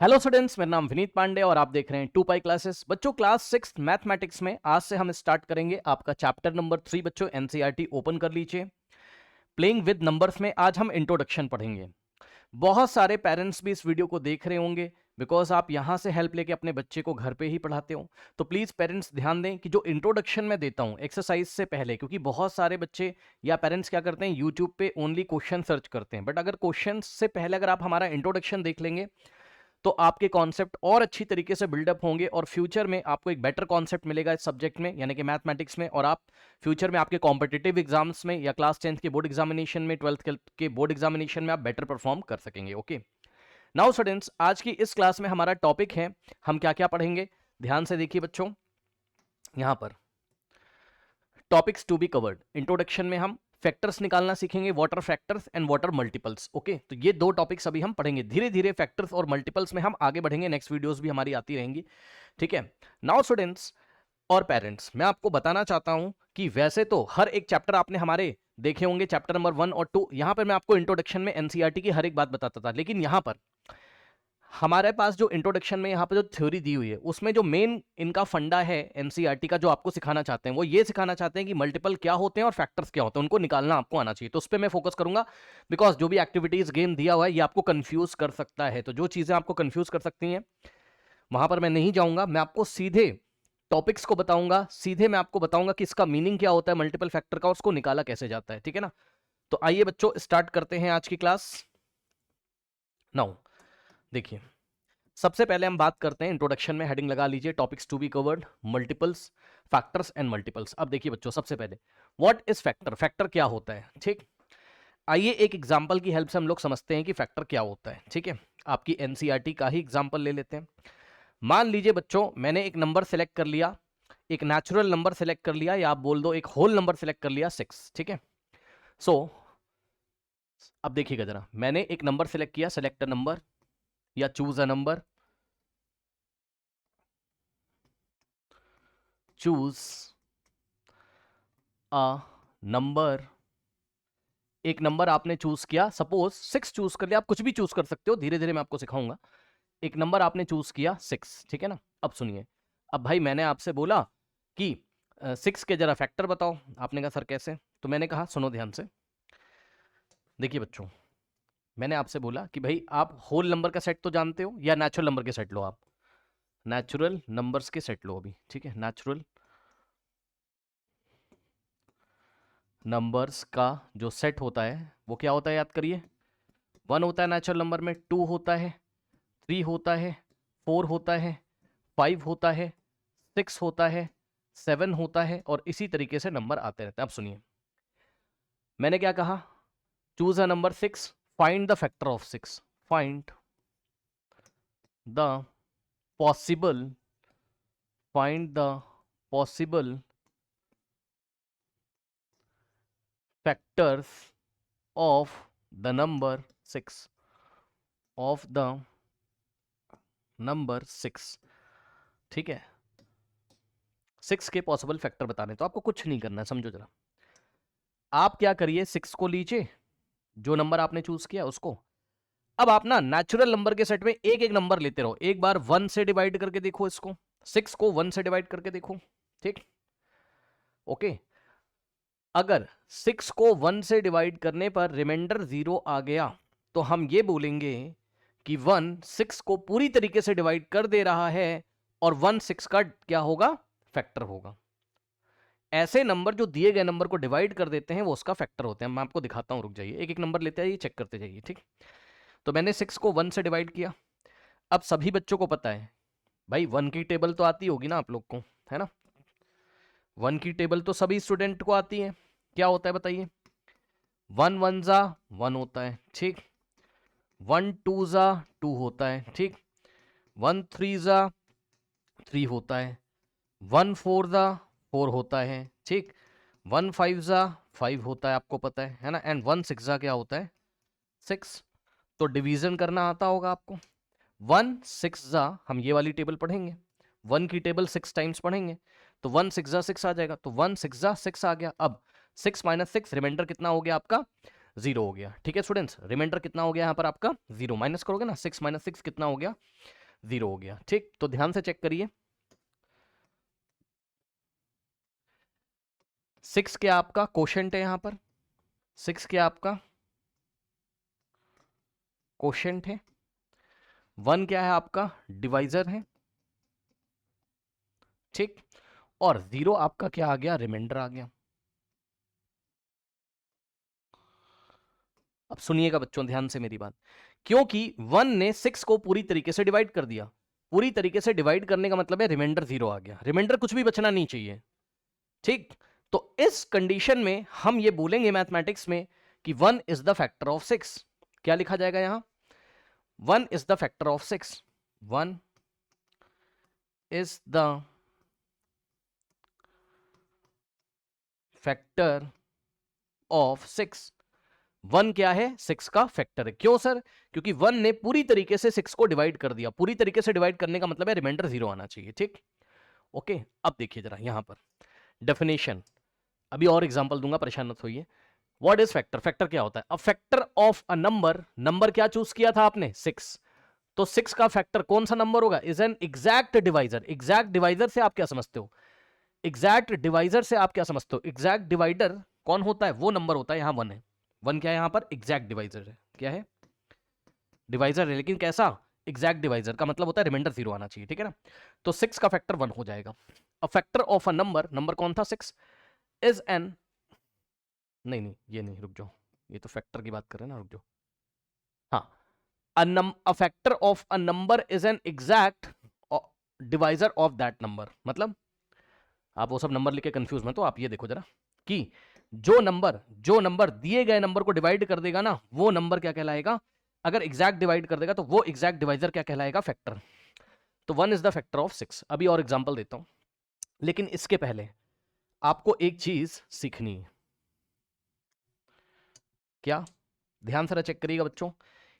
Hello students, मेरा नाम विनीत पांडे और आप देख रहे हैं 2 पाई क्लासेस। बच्चों, क्लास 6 मैथमेटिक्स में आज से हम स्टार्ट करेंगे आपका चैप्टर नंबर 3। बच्चों, एनसीईआरटी ओपन कर लीजिए। प्लेइंग विद नंबर्स में आज हम इंट्रोडक्शन पढ़ेंगे। बहुत सारे पेरेंट्स भी इस वीडियो को देख रहे होंगे बिकॉज आप यहां से हेल्प लेके अपने बच्चे को घर पे ही पढ़ाते हो। तो प्लीज पेरेंट्स ध्यान दें कि जो इंट्रोडक्शन मैं देता हूं एक्सरसाइज से पहले, क्योंकि बहुत सारे बच्चे या पेरेंट्स क्या करते हैं, यूट्यूब पे ओनली क्वेश्चन सर्च करते हैं। बट अगर क्वेश्चन से पहले अगर आप हमारा इंट्रोडक्शन देख लेंगे तो आपके कॉन्सेप्ट और अच्छी तरीके से बिल्डअप होंगे और फ्यूचर में आपको एक बेटर कॉन्सेप्ट मिलेगा इस सब्जेक्ट में, यानी कि मैथमेटिक्स में। और आप फ्यूचर में आपके कॉम्पिटिटिव एग्जाम्स में या क्लास 10th के बोर्ड एग्जामिनेशन में, 12th के बोर्ड एग्जामिनेशन में आप बेटर परफॉर्म कर सकेंगे। ओके, नाउ स्टूडेंट्स, आज की इस क्लास में हमारा टॉपिक है, हम क्या क्या पढ़ेंगे ध्यान से देखिए बच्चों। यहां पर topics to be covered. Introduction में हम फैक्टर्स निकालना सीखेंगे, what are factors and what are multiples. Okay, तो ये दो टॉपिक्स अभी हम पढ़ेंगे। धीरे धीरे फैक्टर्स और मल्टीपल्स में हम आगे बढ़ेंगे, नेक्स्ट वीडियोस भी हमारी आती रहेंगी। ठीक है, नाउ स्टूडेंट्स और पेरेंट्स, मैं आपको बताना चाहता हूं कि वैसे तो हर एक चैप्टर आपने हमारे देखे होंगे, चैप्टर नंबर 1 और 2। यहां पर मैं आपको इंट्रोडक्शन में एनसीईआरटी की हर एक बात बताता था, लेकिन यहां पर हमारे पास जो इंट्रोडक्शन में यहाँ पे जो थ्योरी दी हुई है उसमें जो मेन इनका फंडा है एनसीईआरटी का, जो आपको सिखाना चाहते हैं वो ये सिखाना चाहते हैं कि मल्टीपल क्या होते हैं और फैक्टर्स क्या होते हैं, उनको निकालना आपको आना चाहिए। तो उस पर मैं फोकस करूंगा बिकॉज जो भी एक्टिविटीज गेम दिया हुआ है ये आपको कंफ्यूज कर सकता है। तो जो चीजें आपको कंफ्यूज कर सकती हैं वहां पर मैं नहीं जाऊंगा, मैं आपको सीधे टॉपिक्स को बताऊंगा, सीधे मैं आपको बताऊंगा कि इसका मीनिंग क्या होता है मल्टीपल फैक्टर का और उसको निकाला कैसे जाता है। ठीक है ना, तो आइए बच्चों स्टार्ट करते हैं आज की क्लास। नाउ देखिए, सबसे पहले हम बात करते हैं, इंट्रोडक्शन में हेडिंग लगा लीजिए topics to be covered, multiples, factors and multiples. अब देखिए बच्चों, सबसे पहले व्हाट इज फैक्टर, फैक्टर क्या होता है। ठीक, आइए एक एग्जांपल की हेल्प से हम लोग समझते हैं कि फैक्टर क्या होता है। ठीक है, आपकी एनसीईआरटी का ही एग्जांपल ले लेते हैं। मान लीजिए बच्चों, मैंने एक नंबर सेलेक्ट कर लिया, एक नेचुरल नंबर सेलेक्ट कर लिया, या आप बोल दो एक होल नंबर सेलेक्ट कर लिया, 6। ठीक है, सो अब देखिएगा जरा, मैंने एक नंबर सेलेक्ट किया, सेलेक्ट अ नंबर या choose a number, choose a number. एक नंबर आपने चूज किया, सपोज 6 चूज कर लिया, आप कुछ भी चूज कर सकते हो, धीरे धीरे मैं आपको सिखाऊंगा। एक नंबर आपने चूज किया 6, ठीक है ना। अब सुनिए, अब भाई मैंने आपसे बोला कि 6 के जरा फैक्टर बताओ। आपने कहा सर कैसे, तो मैंने कहा सुनो ध्यान से। देखिए बच्चों, मैंने आपसे बोला कि भाई आप होल नंबर का सेट तो जानते हो, या नेचुरल नंबर के सेट लो, आप नेचुरल नंबर्स के सेट लो अभी। ठीक है, नेचुरल नंबर्स का जो सेट होता है वो क्या होता है, याद करिए। 1 होता है नेचुरल नंबर में, 2 होता है, 3 होता है, 4 होता है, 5 होता है, 6 होता है, 7 होता है, और इसी तरीके से नंबर आते रहते हैं। अब सुनिए, मैंने क्या कहा, choose a number 6, find the factor of 6, find the possible, find the possible factors of the number 6, of the number 6। ठीक है, 6 के पॉसिबल फैक्टर बताने, तो आपको कुछ नहीं करना है, समझो जरा। आप क्या करिए, 6 को लीजिए, जो नंबर आपने चूज किया उसको। अब आप ना नेचुरल नंबर के सेट में एक एक नंबर लेते रहो, एक बार 1 से डिवाइड करके देखो इसको, 6 को 1 से डिवाइड करके देखो। ठीक, ओके। अगर 6 को 1 से डिवाइड करने पर रिमाइंडर 0 आ गया तो हम ये बोलेंगे कि 1 6 को पूरी तरीके से डिवाइड कर दे रहा है और 1 6 का क्या होगा, फैक्टर होगा। ऐसे नंबर जो दिए गए नंबर को डिवाइड कर देते हैं वो उसका फैक्टर होते हैं। मैं आपको दिखाता हूं, रुक जाइए, एक एक नंबर लेते आइए, चेक करते जाइए। ठीक, तो मैंने 6 को 1 से डिवाइड किया। अब सभी बच्चों को पता है भाई 1 की टेबल तो आती होगी ना आप लोग को, है ना। 1 की टेबल तो सभी स्टूडेंट को आती है। क्या होता है बताइए, 1 1 जा 1 होता है, ठीक। 1 2 जा 2 होता है, ठीक। 1 3 जा 3 होता है, 1 4 जा 4 होता है, ठीक। 1 5 जा 5 होता है, आपको पता है ना। एंड 1 6 जा क्या होता है, 6। तो डिवीजन करना आता होगा आपको। 1 6 जा, हम ये वाली टेबल पढ़ेंगे, 1 की टेबल 6 टाइम्स पढ़ेंगे, तो 1 6 जा 6 आ जाएगा, तो 1 6 जा 6 आ गया। अब 6 - 6 रिमाइंडर कितना हो गया आपका, जीरो हो गया। ठीक है स्टूडेंट्स, रिमाइंडर कितना हो गया यहाँ पर आपका जीरो। माइनस करोगे ना, 6 माइनस 6 कितना हो गया, जीरो हो गया। ठीक, तो ध्यान से चेक करिए, 6 क्या आपका कोशेंट है यहाँ पर, 6 क्या आपका कोशेंट है, 1 क्या है आपका डिवाइजर है। ठीक, और 0 आपका क्या आ गया, रिमाइंडर आ गया। अब सुनिएगा बच्चों ध्यान से मेरी बात, क्योंकि 1 ने 6 को पूरी तरीके से डिवाइड कर दिया, पूरी तरीके से डिवाइड करने का मतलब है रिमाइंडर 0 आ गया, रिमाइंडर कुछ भी बचना नहीं चाहिए। ठीक, तो इस कंडीशन में हम ये बोलेंगे मैथमेटिक्स में कि 1 इज द फैक्टर ऑफ 6। क्या लिखा जाएगा यहां, 1 is the factor of 6, 1 is the factor of 6। 1 क्या है, 6 का फैक्टर है। क्यों सर, क्योंकि 1 ने पूरी तरीके से 6 को डिवाइड कर दिया, पूरी तरीके से डिवाइड करने का मतलब है रिमाइंडर 0 आना चाहिए। ठीक, ओके। अब देखिए जरा यहां पर डेफिनेशन, अभी और एग्जांपल दूंगा, परेशान मत होइए। व्हाट इज फैक्टर, फैक्टर क्या होता है, a factor of a number, number क्या चूज किया था आपने 6, तो 6 का फैक्टर कौन सा नंबर होगा, is an exact divisor. Exact divisor से आप क्या समझते हो, एग्जैक्ट डिवाइजर से आप क्या समझते हो, एग्जैक्ट डिवाइडर कौन होता है, वो नंबर होता है, यहां 1 है, 1 क्या है यहाँ पर एग्जैक्ट डिवाइजर है, क्या है डिवाइजर है, लेकिन कैसा, एग्जैक्ट डिवाइजर का मतलब होता है रिमाइंडर 0 आना चाहिए। ठीक है ना, तो 6 का फैक्टर 1 हो जाएगा। A factor of a number, number कौन था 6, इज एन, नहीं नहीं ये नहीं, रुक जाओ, ये तो फैक्टर की बात कर रहे हैं ना, रुक जाओ। हाँ, a factor of a number is an exact divisor of that number। मतलब आप वो सब नंबर लिख के कंफ्यूज मत हो, आप ये देखो जरा कि जो नंबर दिए गए नंबर को डिवाइड कर देगा ना, वो नंबर क्या कहलाएगा, अगर एग्जैक्ट डिवाइड कर देगा तो वो एग्जैक्ट डिवाइजर क्या कहलाएगा, फैक्टर। तो 1 इज द फैक्टर ऑफ 6। अभी और एग्जांपल देता हूं, लेकिन इसके पहले आपको एक चीज सीखनी है। क्या, ध्यान से चेक करिएगा बच्चों,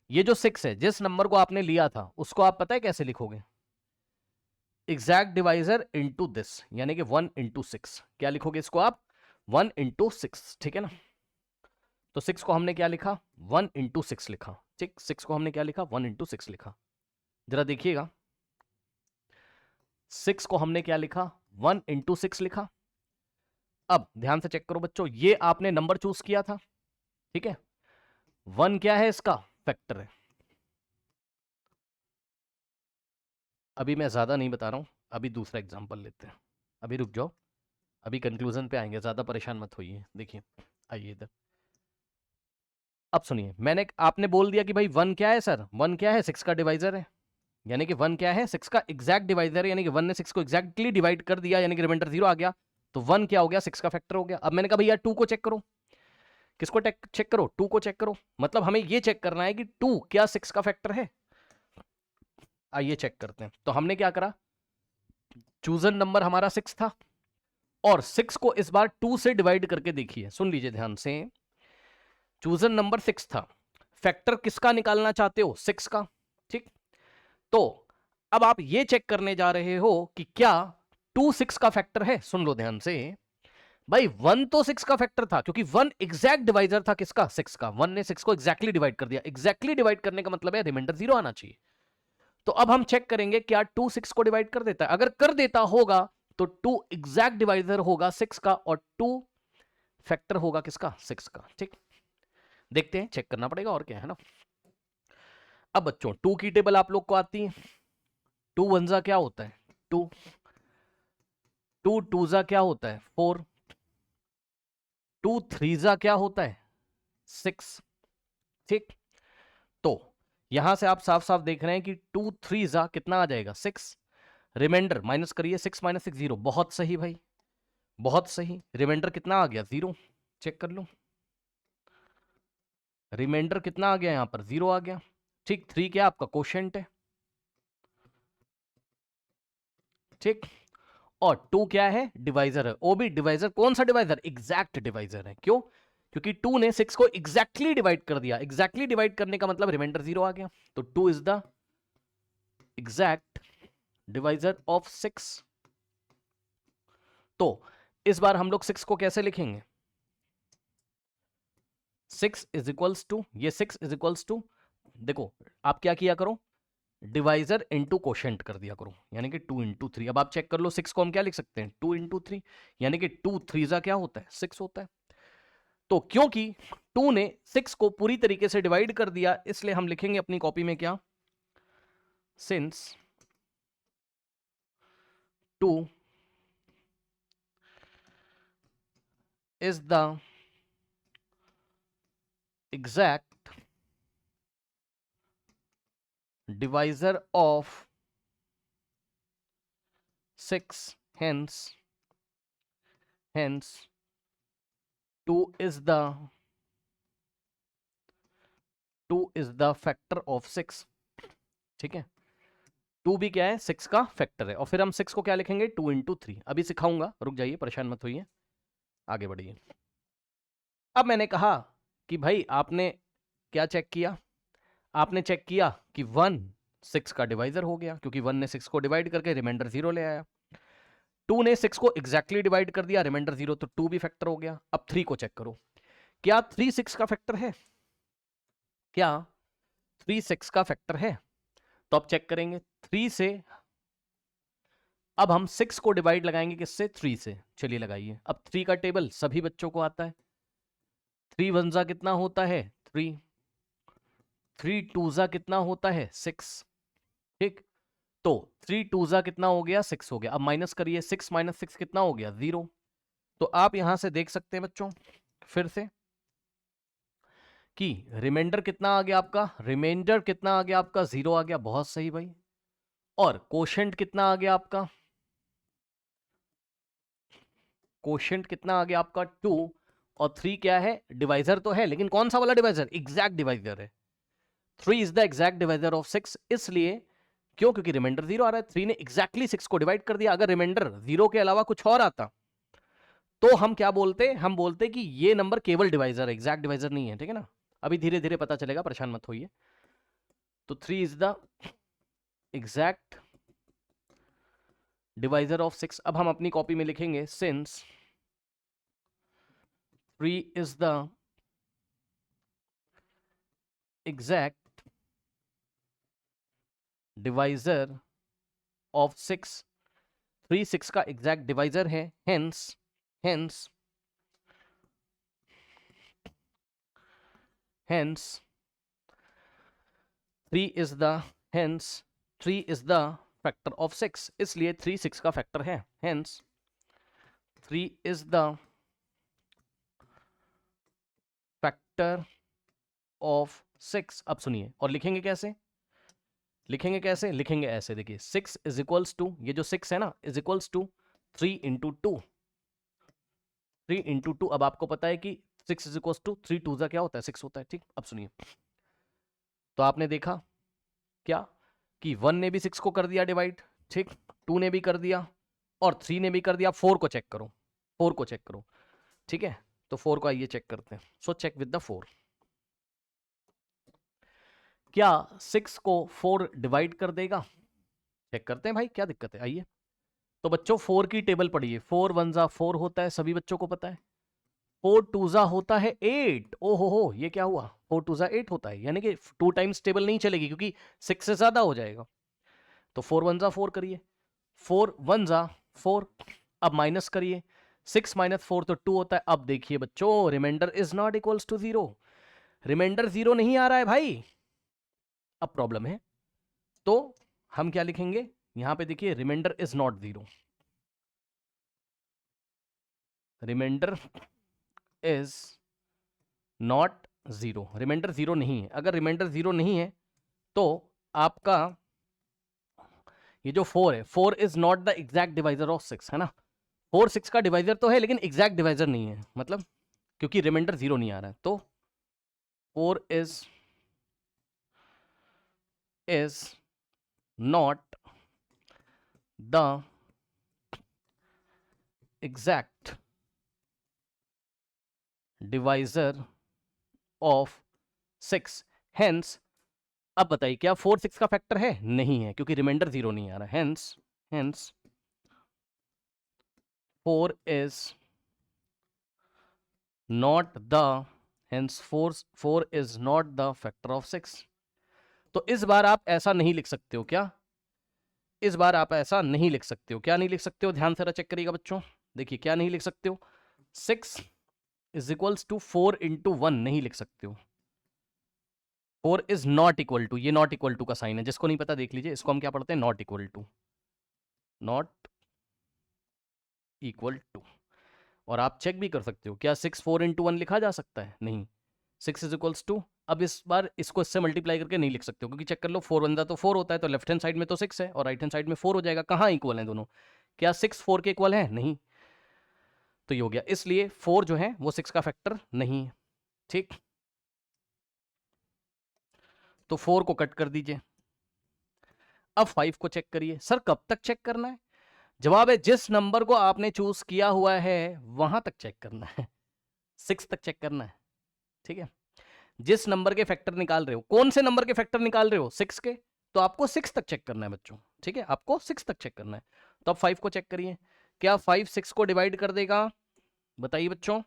ये जो 6 है, जिस नंबर को आपने लिया था उसको आप पता है कैसे लिखोगे, एग्जैक्ट डिवाइजर इंटू दिस, यानी कि 1 इंटू 6। क्या लिखोगे इसको आप, 1 इंटू 6। ठीक है ना, तो 6 को हमने क्या लिखा, 1 इंटू 6 लिखा। ठीक, 6 को हमने क्या लिखा, 1 इंटू 6 लिखा। जरा देखिएगा, 6 को हमने क्या लिखा, 1 इंटू 6 लिखा। अब ध्यान से चेक करो बच्चों, ये आपने नंबर चूज किया था, ठीक है, 1 क्या है इसका फैक्टर है। अभी मैं ज्यादा नहीं बता रहा हूं, अभी दूसरा एग्जांपल लेते हैं, अभी रुक जाओ, अभी कंक्लूजन पे आएंगे, ज्यादा परेशान मत होइए। देखिए आइए इधर, अब सुनिए, मैंने आपने बोल दिया कि भाई 1 क्या है सर, 1 क्या है 6 का डिवाइजर है, यानी कि 1 क्या है 6 का एग्जैक्ट डिवाइजर है, यानी कि 1 ने 6 को एग्जैक्टली डिवाइड कर दिया, यानी कि रिमाइंडर 0 आ गया, तो 1 क्या हो गया, 6 का फैक्टर हो गया। अब मैंने कहा भैया 2 को चेक करो, किसको चेक करो, 2 को चेक करो, मतलब हमें ये चेक करना है कि 2 क्या 6 का फैक्टर है। आइए चेक करते हैं। तो हमने क्या करा, चूजन नंबर हमारा 6 था, और 6 को इस बार 2 से डिवाइड करके देखिए, सुन लीजिए ध्यान से, चूजन नंबर 6 था, फैक्टर किसका निकालना चाहते हो, 6 का। ठीक, तो अब आप ये चेक करने जा रहे हो कि क्या 2 6 का फैक्टर है। सुन लो ध्यान से भाई, 1 तो 6 का फैक्टर था, क्योंकि 1 एग्जैक्ट डिवाइजर था किसका, 6 का। 1 ने 6 को एग्जैक्टली डिवाइड कर दिया, एग्जैक्टली डिवाइड करने का मतलब है रिमाइंडर 0 आना चाहिए। तो अब हम चेक करेंगे क्या 2 6 को डिवाइड कर देता है, अगर कर देता होगा तो 2 एग्जैक्ट डिवाइजर होगा 6 का, और 2 फैक्टर होगा किसका, 6 का। ठीक, देखते हैं, चेक करना पड़ेगा और क्या है ना। अब बच्चों 2 की टेबल आप लोग को आती है, 2 1 क्या होता है 2, 2 2 क्या होता है 4, 2 3 क्या होता है 6। ठीक, तो यहां से आप साफ साफ देख रहे हैं कि 2 3 कितना आ जाएगा 6, रिमाइंडर माइनस करिए, 6 माइनस 6 0, बहुत सही भाई, बहुत सही। रिमाइंडर कितना आ गया 0, चेक कर लो, रिमाइंडर कितना आ गया, यहां पर 0 आ गया। ठीक, 3 क्या आपका कोशेंट है। ठीक, और 2 क्या है डिवाइजर है, वो भी डिवाइजर, कौन सा डिवाइजर, एग्जैक्ट डिवाइजर है। क्यों, क्योंकि 2 ने 6 को एग्जैक्टली डिवाइड कर दिया, एग्जैक्टली डिवाइड करने का मतलब रिमाइंडर 0 आ गया, तो 2 is the exact divisor of 6। तो इस बार हम लोग 6 को कैसे लिखेंगे, 6 इज इक्वल्स टू, ये 6 इज इक्वल्स टू, देखो आप क्या किया करो, डिवाइजर इंटू कोशेंट कर दिया करो, यानी कि 2 इंटू 3। अब आप चेक कर लो 6 को हम क्या लिख सकते हैं, 2 इंटू 3, यानी कि 2 3 क्या होता है, 6 होता है। तो क्योंकि 2 ने 6 को पूरी तरीके से डिवाइड कर दिया, इसलिए हम लिखेंगे अपनी कॉपी में क्या, since 2 is the exact divisor of 6, hence 2 is the factor of 6। ठीक है, 2 भी क्या है, 6 का फैक्टर है। और फिर हम 6 को क्या लिखेंगे, 2 इंटू 3। अभी सिखाऊंगा, रुक जाइए, परेशान मत होइए, आगे बढ़िए। अब मैंने कहा कि भाई आपने क्या चेक किया, आपने चेक किया कि 1 6 का डिवाइजर हो गया, क्योंकि 1 ने 6 को डिवाइड करके रिमाइंडर 0 ले आया। 2 ने 6 को एग्जैक्टली डिवाइड कर दिया, रिमाइंडर 0, तो 2 भी फैक्टर हो गया। अब 3 को चेक करो, क्या 3 6 का फैक्टर है, क्या 3 6 का फैक्टर है? तो अब चेक करेंगे 3 से, अब हम 6 को डिवाइड लगाएंगे किससे, 3 से। चलिए लगाइए। अब 3 का टेबल सभी बच्चों को आता है, 3 1 जा कितना होता है, 3, 3 2 जा कितना होता है, 6। ठीक, तो 3 2 जा कितना हो गया, 6 हो गया। अब माइनस करिए, 6 माइनस 6 कितना हो गया, 0। तो आप यहां से देख सकते हैं बच्चों फिर से कि रिमाइंडर कितना आ गया आपका, रिमाइंडर कितना आ गया आपका, 0 आ गया। बहुत सही भाई। और कोशेंट कितना आ गया आपका, कोशेंट कितना आ गया आपका, 2। और 3 क्या है, डिवाइजर तो है, लेकिन कौन सा वाला डिवाइजर, एग्जैक्ट डिवाइजर है। 3 is the exact divisor of 6, इसलिए क्यों, क्योंकि रिमाइंडर 0 आ रहा है, 3 ने एग्जैक्टली 6 को डिवाइड कर दिया। अगर रिमाइंडर 0 के अलावा कुछ और आता तो हम क्या बोलते, हम बोलते कि ये नंबर केवल डिवाइजर है, एग्जैक्ट डिवाइजर नहीं है। ठीक है ना, अभी धीरे धीरे पता चलेगा, परेशान मत होइए। तो 3 is the exact divisor of 6। अब हम अपनी कॉपी में लिखेंगे, since 3 is the exact divisor of 6, 3 6 का एग्जैक्ट डिवाइजर है, hence hence 3 is the, hence 3 is the factor of 6, इसलिए 3 6 का फैक्टर है, hence 3 is the factor of 6। अब सुनिए, और लिखेंगे कैसे, लिखेंगे कैसे, लिखेंगे ऐसे, देखिए 6 इज इक्वल्स टू, ये जो 6 है ना, is equals to 3 into 2, 3 into 2। अब आपको पता है कि 6 इज इक्वल्स टू 3 2 क्या होता है, 6 होता है। ठीक, अब सुनिए, तो आपने देखा क्या कि 1 ने भी 6 को कर दिया डिवाइड, ठीक, 2 ने भी कर दिया, और 3 ने भी कर दिया। 4 को चेक करो, 4 को चेक करो। ठीक है, तो 4 को आइए चेक करते हैं। सो चेक विद द 4, क्या 6 को 4 डिवाइड कर देगा, चेक करते हैं भाई, क्या दिक्कत है, आइए। तो बच्चों 4 की टेबल पढ़िए, 4 1 जा 4 होता है, सभी बच्चों को पता है। 4 2 जा होता है 8, ओ हो, ये क्या हुआ, 4 2 जा 8 होता है, यानी कि 2 टाइम्स टेबल नहीं चलेगी, क्योंकि 6 से ज्यादा हो जाएगा। तो 4 1 जा 4 करिए, 4 1 जा 4। अब माइनस करिए, 6 माइनस 4 तो 2 होता है। अब देखिए बच्चों, remainder is not equals to 0, remainder 0 नहीं आ रहा है भाई, अब प्रॉब्लम है। तो हम क्या लिखेंगे, यहां पे देखिए, remainder is not 0, remainder is not 0, remainder 0 नहीं है। अगर रिमाइंडर 0 नहीं है तो आपका ये जो 4 है, 4 is not the exact divisor of 6, है ना। 4 6 का डिवाइजर तो है, लेकिन एग्जैक्ट डिवाइजर नहीं है, मतलब क्योंकि रिमाइंडर 0 नहीं आ रहा है। तो 4 is not the exact divisor of 6, hence. अब बताइए, क्या 4 6 का फैक्टर है, नहीं है, क्योंकि रिमाइंडर 0 नहीं आ रहा। Hence 4 is not the hence 4 is not the factor of 6। तो इस बार आप ऐसा नहीं लिख सकते हो। क्या इस बार आप ऐसा नहीं लिख सकते हो? क्या नहीं लिख सकते हो? ध्यान से चेक करिएगा बच्चों। देखिए क्या नहीं लिख सकते हो, 6 इज इक्वल्स टू 4 इंटू 1 नहीं लिख सकते हो। 4 इज नॉट इक्वल टू, ये नॉट इक्वल टू का साइन है, जिसको नहीं पता देख लीजिए, इसको हम क्या पढ़ते हैं, not equal to, not equal to. और आप चेक भी कर सकते हो, क्या 6 4 इंटू 1 लिखा जा सकता है? नहीं, 6 इज इक्वल्स टू, अब इस बार इसको इससे मल्टीप्लाई करके नहीं लिख सकते हो, क्योंकि चेक कर लो 4 1 तो 4 होता है, तो लेफ्ट हैंड साइड में तो 6 है और राइट हैंड साइड में 4 हो जाएगा। कहाँ इक्वल है दोनों? क्या 6 4 के इक्वल है? नहीं। तो ये हो गया, इसलिए 4 जो है वो 6 का फैक्टर नहीं है। ठीक, तो 4 को कट कर दीजिए। अब 5 को चेक करिए। सर कब तक चेक करना है? जवाब है जिस नंबर को आपने चूज किया हुआ है वहां तक चेक करना है, 6 तक चेक करना है। ठीक है, जिस नंबर के फैक्टर निकाल रहे हो, कौन से नंबर के फैक्टर निकाल रहे हो? 6 के, तो आपको 6 तक चेक करना है बच्चों। ठीक है, आपको 6 तक चेक करना है। तो अब 5 को चेक करिए, क्या 5 6 को डिवाइड कर देगा? बताइए बच्चों,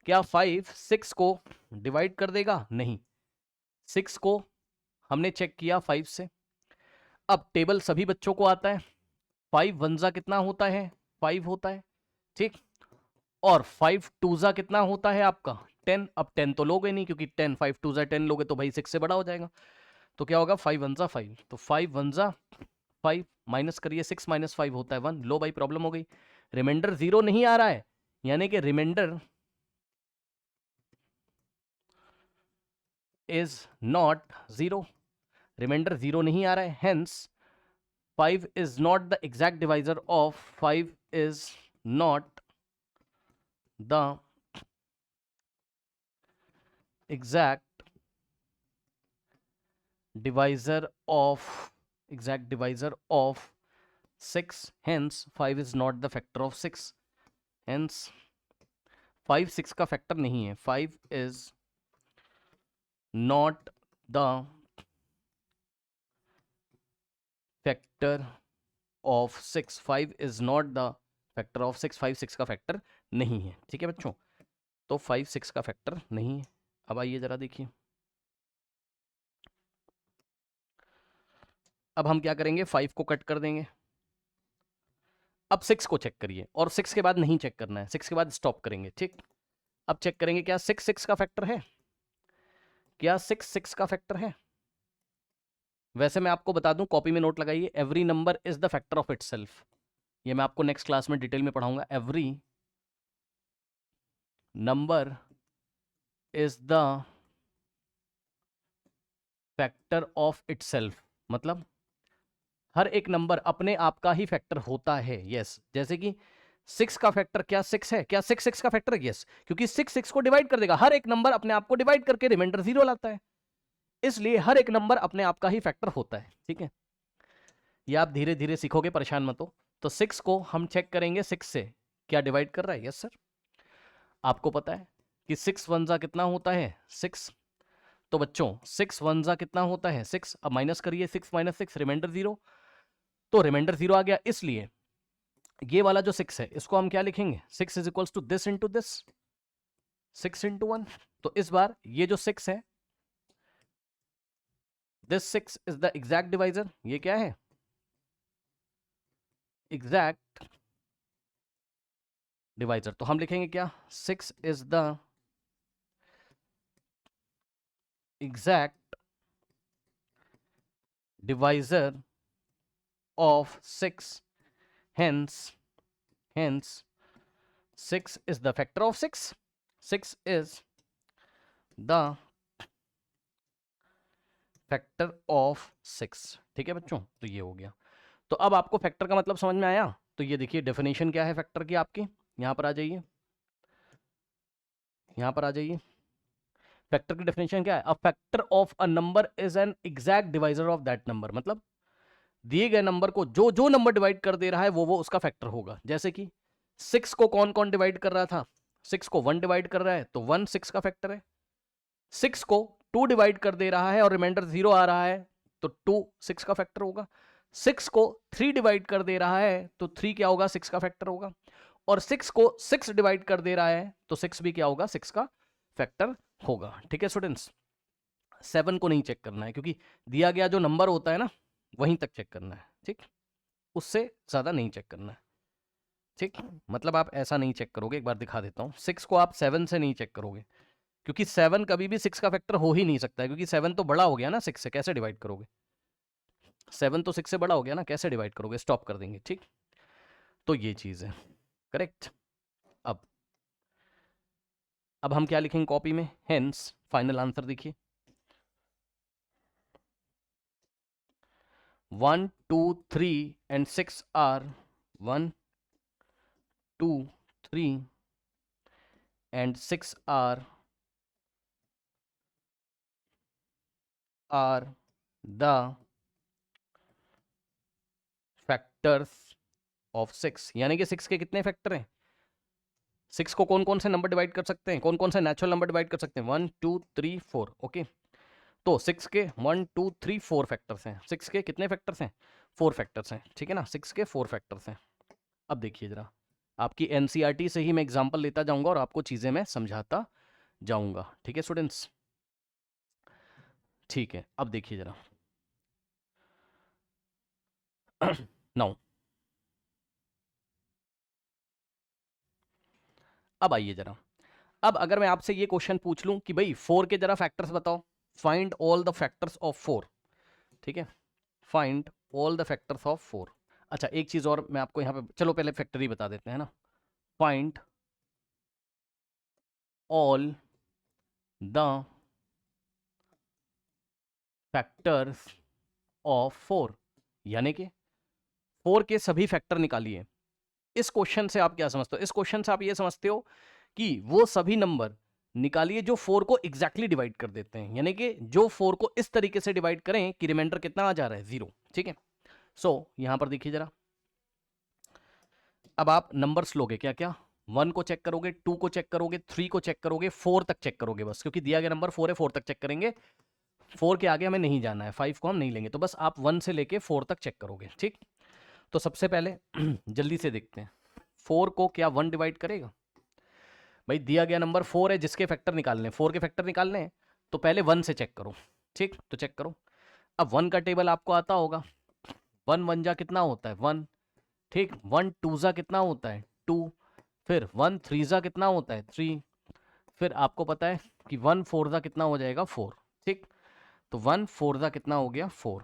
क्या 5 6 को डिवाइड कर देगा? नहीं। 6 को हमने चेक किया 5 से। अब टेबल सभी बच्चों को आता है, 5 1 कितना होता है? 5 होता है। ठीक, और 5 2 कितना होता है आपका? 10। अब 10 तो लोगे नहीं, क्योंकि 10 5 2 10 लोगे तो भाई 6 से बड़ा हो जाएगा। तो क्या होगा? 5 1 5। तो 5 1 5 माइनस करिए, 6 माइनस 5 होता है 1। लो भाई, प्रॉब्लम हो गई, रिमाइंडर 0 नहीं आ रहा है, यानी कि रिमाइंडर इज नॉट 0, रिमाइंडर 0 नहीं आ रहा है, hence 5 is not the exact divisor of 5 is not the exact divisor of 6, hence 5 is not the factor of 6, hence 5 6 का फैक्टर नहीं है, 5 is not the factor of 6, 5 is not the factor of 6, 5 6 का factor नहीं है। ठीक है बच्चों, तो 5 6 का फैक्टर नहीं है। अब आइए जरा देखिए, अब हम क्या करेंगे, 5 को कट कर देंगे। अब 6 को चेक करिए, और 6 के बाद नहीं चेक करना है, 6 के बाद स्टॉप करेंगे। ठीक, अब चेक करेंगे क्या 6 6 का फैक्टर है? क्या 6 6 का फैक्टर है? वैसे मैं आपको बता दूं, कॉपी में नोट लगाइए, every number is the factor of itself. ये मैं आपको नेक्स्ट क्लास में डिटेल में पढ़ाऊंगा। Every number is the factor of itself, मतलब हर एक नंबर अपने आप का ही फैक्टर होता है। यस, जैसे कि 6 का फैक्टर क्या 6 है? क्या 6 6 का फैक्टर है? यस, क्योंकि 6 6 को डिवाइड कर देगा, हर एक नंबर अपने आप को डिवाइड करके रिमाइंडर 0 लाता है, इसलिए हर एक नंबर अपने आप का ही फैक्टर होता है। ठीक है, ये आप धीरे धीरे सीखोगे, परेशान मत हो। तो 6 को हम चेक करेंगे 6 से, क्या डिवाइड कर रहा है? यस सर, आपको पता है कि 6 1 कितना होता है? 6। तो बच्चों 6 1 कितना होता है? 6। अब माइनस करिए, 6 माइनस 6 रिमाइंडर 0, तो रिमाइंडर 0 आ गया, इसलिए ये वाला जो 6 है इसको हम क्या लिखेंगे? 6 is equals to this into this, 6 into 1। तो इस बार ये जो 6 है, this 6 is the exact divisor. ये क्या है? Exact divisor. तो हम लिखेंगे क्या? 6 is the exact divisor of 6, hence 6 is the factor of 6, 6 is the factor of 6। ठीक है बच्चों, तो ये हो गया। तो अब आपको फैक्टर का मतलब समझ में आया? तो ये देखिए डेफिनेशन क्या है फैक्टर की आपकी, यहां पर आ जाइए, यहां पर आ जाइए। फैक्टर की डेफिनेशन क्या है? A factor of a number is an exact divisor of that number, मतलब दिए गए नंबर को जो जो नंबर डिवाइड कर दे रहा है वो उसका फैक्टर होगा। जैसे कि 6 को कौन कौन डिवाइड कर रहा था? 6 को 1 डिवाइड कर रहा है, तो 1 6 का फैक्टर है। 6 को 2 डिवाइड कर दे रहा है और रिमाइंडर 0 आ रहा है, तो 2 6 का फैक्टर होगा। 6 को 3 डिवाइड कर दे रहा है, तो 3 क्या होगा? 6 का फैक्टर होगा। और 6 को 6 डिवाइड कर दे रहा है, तो 6 भी क्या होगा? 6 का फैक्टर होगा। ठीक है स्टूडेंट्स, 7 को नहीं चेक करना है, क्योंकि दिया गया जो नंबर होता है ना वहीं तक चेक करना है। ठीक, उससे ज़्यादा नहीं चेक करना है। ठीक, मतलब आप ऐसा नहीं चेक करोगे, एक बार दिखा देता हूँ। 6 को आप 7 से नहीं चेक करोगे, क्योंकि 7 कभी भी 6 का फैक्टर हो ही नहीं सकता है, क्योंकि 7 तो बड़ा हो गया ना 6 से, कैसे डिवाइड करोगे? 7 तो 6 से बड़ा हो गया ना, कैसे डिवाइड करोगे? स्टॉप कर देंगे। ठीक, तो ये चीज़ है। करेक्ट। अब हम क्या लिखेंगे कॉपी में? हेंस फाइनल आंसर देखिए, 1 2 3 and 6 are 1 2 3 and 6 are the factors of 6। यानी कि 6 के कितने फैक्टर हैं? 6 को कौन कौन से नंबर डिवाइड कर सकते हैं, कौन कौन से नेचुरल नंबर डिवाइड कर सकते हैं? 1 2 3 4। ओके, तो 6 के 1 2 3 4 फैक्टर्स हैं। 6 के कितने फैक्टर्स हैं? 4 फैक्टर्स हैं। ठीक है ना, 6 के 4 फैक्टर्स हैं। अब देखिए जरा, आपकी एनसीईआरटी से ही मैं एग्जांपल लेता जाऊंगा और आपको चीजें मैं समझाता जाऊंगा। ठीक है स्टूडेंट्स, ठीक है। अब देखिए जरा नाउ, अब आइए जरा, अब अगर मैं आपसे ये क्वेश्चन पूछ लूं कि भाई 4 के जरा फैक्टर्स बताओ, find all the factors of 4। ठीक है, find all the factors of 4। अच्छा, एक चीज और मैं आपको यहाँ पे, चलो पहले फैक्टर ही बता देते हैं ना। Find all the factors of 4, यानी कि 4 के सभी फैक्टर निकालिए। इस क्वेश्चन से आप क्या समझते हो? इस क्वेश्चन से आप ये समझते हो कि वो सभी नंबर निकालिए जो 4 को एग्जैक्टली डिवाइड कर देते हैं, यानी कि जो 4 को इस तरीके से डिवाइड करें कि रिमाइंडर कितना आ जा रहा है? 0। ठीक है, सो यहां पर देखिए जरा, अब आप नंबर्स लोगे क्या क्या? 1 को चेक करोगे, 2 को चेक करोगे, 3 को चेक करोगे, 4 तक चेक करोगे बस, क्योंकि दिया गया नंबर 4 है, 4 तक चेक करेंगे। 4 के आगे हमें नहीं जाना है, 5 को हम नहीं लेंगे, तो बस आप 1 से लेके 4 तक चेक करोगे। ठीक, तो सबसे पहले जल्दी से देखते हैं, 4 को क्या 1 डिवाइड करेगा? भाई दिया गया नंबर 4 है, जिसके फैक्टर निकालने, 4 के फैक्टर निकालने हैं, तो पहले 1 से चेक करो। ठीक, तो चेक करो। अब 1 का टेबल आपको आता होगा, 1 1 जा कितना होता है? 1। ठीक, 1 2 जा कितना होता है? 2। फिर 1 3 जा कितना होता है? 3। फिर आपको पता है कि 1 4 जा कितना हो जाएगा? 4। ठीक, तो 1 4 जा कितना हो गया? 4।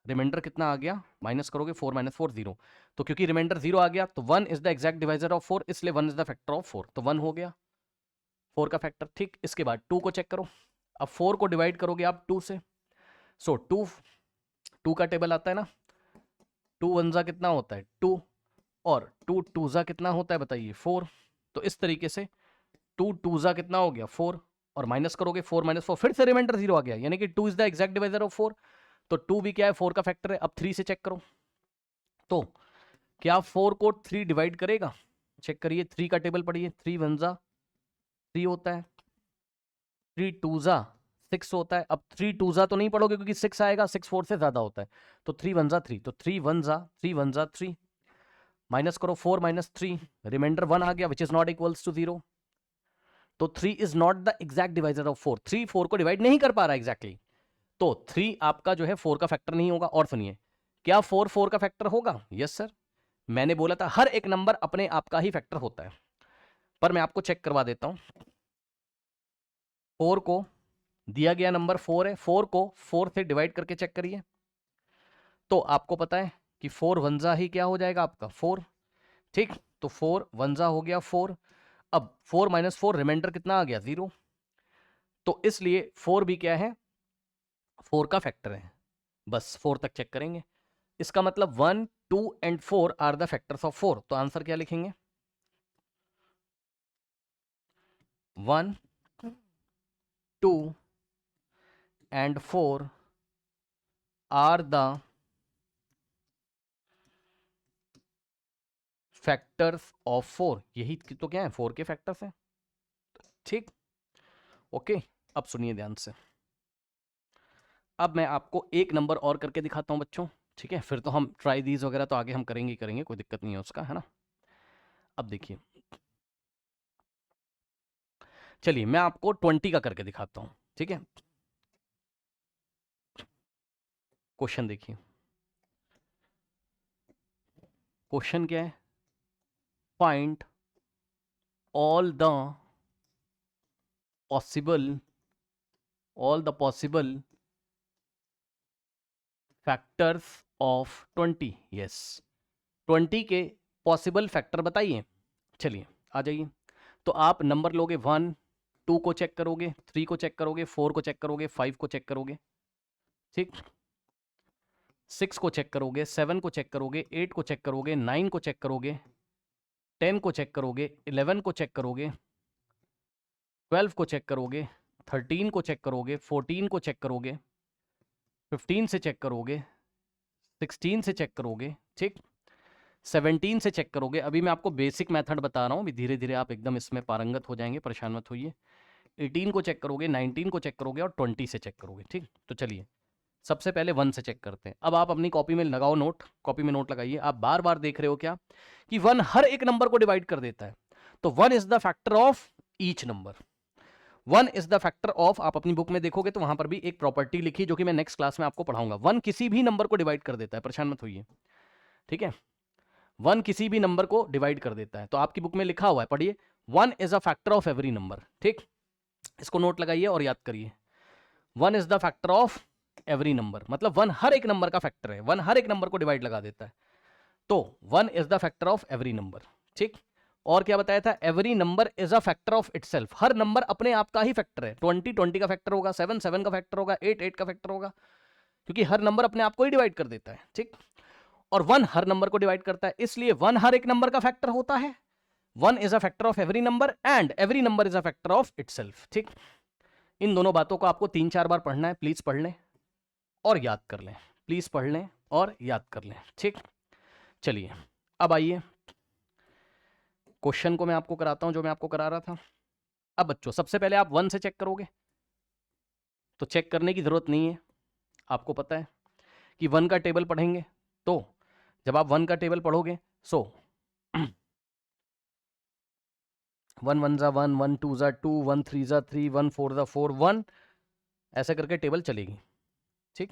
रिमाइंडर कितना आ गया? माइनस करोगे, 4 माइनस 4 0। तो क्योंकि रिमाइंडर 0 आ गया, तो 1 is the exact divisor of 4, इसलिए 1 इज द फैक्टर ऑफ 4, तो 1 हो गया 4 का फैक्टर। ठीक, इसके बाद 2 को चेक करो। अब 4 को डिवाइड करोगे आप 2 से, सो 2 का टेबल आता है ना, 2 1 जा कितना होता है? 2, और 2 2 जा कितना होता है बताइए? 4। तो इस तरीके से 2 2 जा कितना हो गया? 4, और माइनस करोगे 4 माइनस 4, फिर से रिमाइंडर 0 आ गया, यानी कि 2 is the exact divisor of 4, तो 2 भी क्या है? 4 का फैक्टर है। अब 3 से चेक करो, तो क्या 4 को 3 डिवाइड करेगा? चेक करिए, 3 का टेबल पढ़िए, 3 1 जा 3 होता है, 3 2 जा 6 होता है। अब 3 2 जा तो नहीं पढ़ोगे, क्योंकि 6 आएगा, 6 4 से ज्यादा होता है, तो 3 1 जा 3, तो 3 1 जा 3 1 जा 3, माइनस करो 4 माइनस 3, रिमाइंडर 1 आ गया, which is not equals to 0, तो 3 is not the exact divisor of 4, 3 4 को डिवाइड नहीं कर पा रहा एग्जैक्टली, तो 3 आपका जो है 4 का फैक्टर नहीं होगा। और सुनिए, क्या 4 4 का फैक्टर होगा? यस सर, मैंने बोला था हर एक नंबर अपने आप का ही फैक्टर होता है, पर मैं आपको चेक करवा देता हूं। 4 को, दिया गया नंबर 4 है, 4 को 4 से डिवाइड करके चेक करिए, तो आपको पता है कि 4 वंजा ही क्या हो जाएगा आपका? 4। ठीक, तो 4 वंजा हो गया 4। अब 4 माइनस 4, रिमाइंडर कितना आ गया? 0, तो इसलिए 4 भी क्या है? 4 का फैक्टर है। बस 4 तक चेक करेंगे, इसका मतलब 1 2 and 4 are the factors of 4, तो आंसर क्या लिखेंगे? 1 2 and 4 are the factors of 4, यही तो क्या है? 4 के फैक्टर्स हैं। ठीक, ओके। अब सुनिए ध्यान से, अब मैं आपको एक नंबर और करके दिखाता हूं बच्चों। ठीक है, फिर तो हम ट्राई दीज वगैरह तो आगे हम करेंगे ही करेंगे, कोई दिक्कत नहीं है उसका, है ना। अब देखिए, चलिए मैं आपको 20 का करके दिखाता हूं, ठीक है। क्वेश्चन देखिए, क्वेश्चन क्या है, find all the possible factors of 20। Yes, 20 के पॉसिबल फैक्टर बताइए। चलिए आ जाइए, तो आप नंबर लोगे 1, 2 को चेक करोगे, 3 को चेक करोगे, 4 को चेक करोगे, 5 को चेक करोगे, ठीक, 6 को चेक करोगे, 7 को चेक करोगे, 8 को चेक करोगे, 9 को चेक करोगे, 10 को चेक करोगे, 11 को चेक करोगे, 12 को चेक करोगे, 13 को चेक करोगे, 14 को चेक करोगे, 15 से चेक करोगे, 16 से चेक करोगे, ठीक, 17 से चेक करोगे। अभी मैं आपको बेसिक मेथड बता रहा हूँ, अभी धीरे धीरे आप एकदम इसमें पारंगत हो जाएंगे, परेशान मत होइए। 18 को चेक करोगे, 19 को चेक करोगे और 20 से चेक करोगे, ठीक। तो चलिए सबसे पहले 1 से चेक करते हैं। अब आप अपनी कॉपी में लगाओ नोट, कॉपी में नोट लगाइए। आप बार बार देख रहे हो क्या कि 1 हर एक नंबर को डिवाइड कर देता है, तो 1 is the factor of each number. 1 is the factor of, आप अपनी बुक में देखोगे तो वहां पर भी एक प्रॉपर्टी लिखी जो कि मैं नेक्स्ट क्लास में आपको पढ़ाऊंगा। 1 किसी भी नंबर को डिवाइड कर देता है, परेशान मत होइए, ठीक है। 1 किसी भी नंबर को डिवाइड कर देता है, तो आपकी बुक में लिखा हुआ है, पढ़िए, 1 is a factor of every number, ठीक। इसको नोट लगाइए और याद करिए, 1 is the factor of every number, मतलब 1 हर एक नंबर का फैक्टर है, 1 हर एक नंबर को डिवाइड लगा देता है, तो 1 is the factor of every number, ठीक। और क्या बताया था, every number is a factor of itself, her number अपने आप का ही फैक्टर है। 20 20 का फैक्टर होगा, 7 7 का फैक्टर होगा, 8 8 का फैक्टर होगा, क्योंकि हर नंबर अपने आप को ही डिवाइड कर देता है, ठीक। और 1 हर नंबर को डिवाइड करता है, इसलिए 1 हर एक नंबर का फैक्टर होता है। 1 is a factor of every number and every number is a factor of itself, ठीक। इन दोनों बातों को आपको 3 4 बार पढ़ना है, प्लीज पढ़ लें और याद कर लें, प्लीज पढ़ लें और याद कर लें, ठीक। चलिए अब आइए, क्वेश्चन को मैं आपको कराता हूं जो मैं आपको करा रहा था। अब बच्चों सबसे पहले आप 1 से चेक करोगे, तो चेक करने की जरूरत नहीं है, आपको पता है कि 1 का टेबल पढ़ेंगे, तो जब आप 1 का टेबल पढ़ोगे, सो 1 1 जा 1, 1 2 जा 2, 1 3 जा 3, 1 4 जा 4, 1, ऐसे करके टेबल चलेगी, ठीक।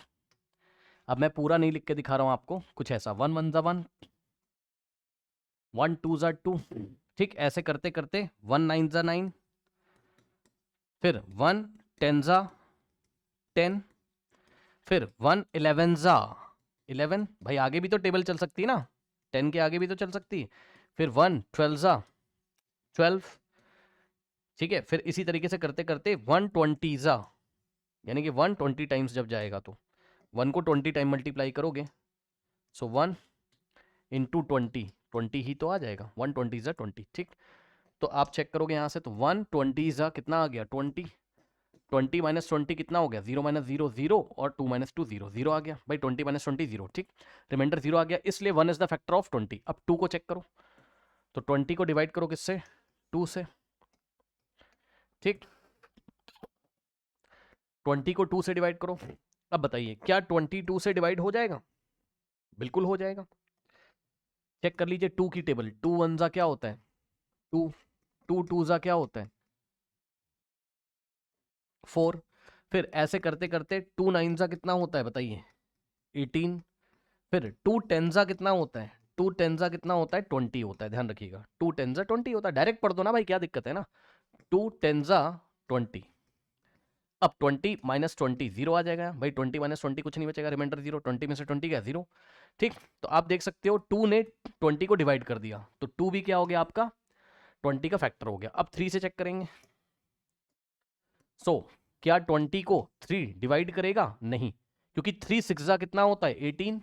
अब मैं पूरा नहीं लिख के दिखा रहा हूं आपको, कुछ ऐसा 1 1 जा 1, 1 2 जा 2, ठीक, ऐसे करते करते 1 9 जा 9, फिर 1 10 जा 10, फिर 1 11 जा 11, भाई आगे भी तो टेबल चल सकती है ना, 10 के आगे भी तो चल सकती है, फिर 1 12 जा 12, ठीक है। फिर इसी तरीके से करते करते 1 20 जा, यानी कि 1 20 टाइम्स जब जाएगा तो 1 को 20 टाइम मल्टीप्लाई करोगे, सो 1 इंटू 20, 20 ही तो आ जाएगा, 1 20 जा 20, ठीक। तो आप चेक करोगे यहाँ से, तो 1 20 जा कितना आ गया 20, 20 माइनस 20 कितना हो गया 0 माइनस 0 0, और 2 माइनस 2 0 0 आ गया भाई, 20 माइनस 20 0, ठीक, रिमाइंडर 0 आ गया, इसलिए 1 इज द फैक्टर ऑफ 20। अब 2 को चेक करो, तो 20 को डिवाइड करो किससे, 2 से, ठीक, 20 को 2 से डिवाइड करो। अब बताइए क्या 22 से डिवाइड हो जाएगा, बिल्कुल हो जाएगा। चेक कर लीजिए 2 की टेबल, 2 1 जा क्या होता है 2, 2 2 जा क्या होता है 4, फिर ऐसे करते करते 2 9 जा कितना होता है बताइए 18, फिर 2 10 जा कितना होता है 2 10 जा कितना होता है 20 होता है, ध्यान रखिएगा 2 10 जा 20 होता है, डायरेक्ट पढ़ दो ना भाई, क्या दिक्कत है ना, 2 10 जा 20। अब 20 माइनस 20 जीरो आ जाएगा भाई, 20 माइनस 20 कुछ नहीं बचेगा, रिमाइंडर 0, 20 में से 20 गया 0, ठीक। तो आप देख सकते हो 2 ने 20 को डिवाइड कर दिया, तो 2 भी क्या हो गया आपका 20 का फैक्टर हो गया। अब 3 से चेक करेंगे, सो क्या 20 को 3 डिवाइड करेगा, नहीं, क्योंकि 3 6 जा कितना होता है 18,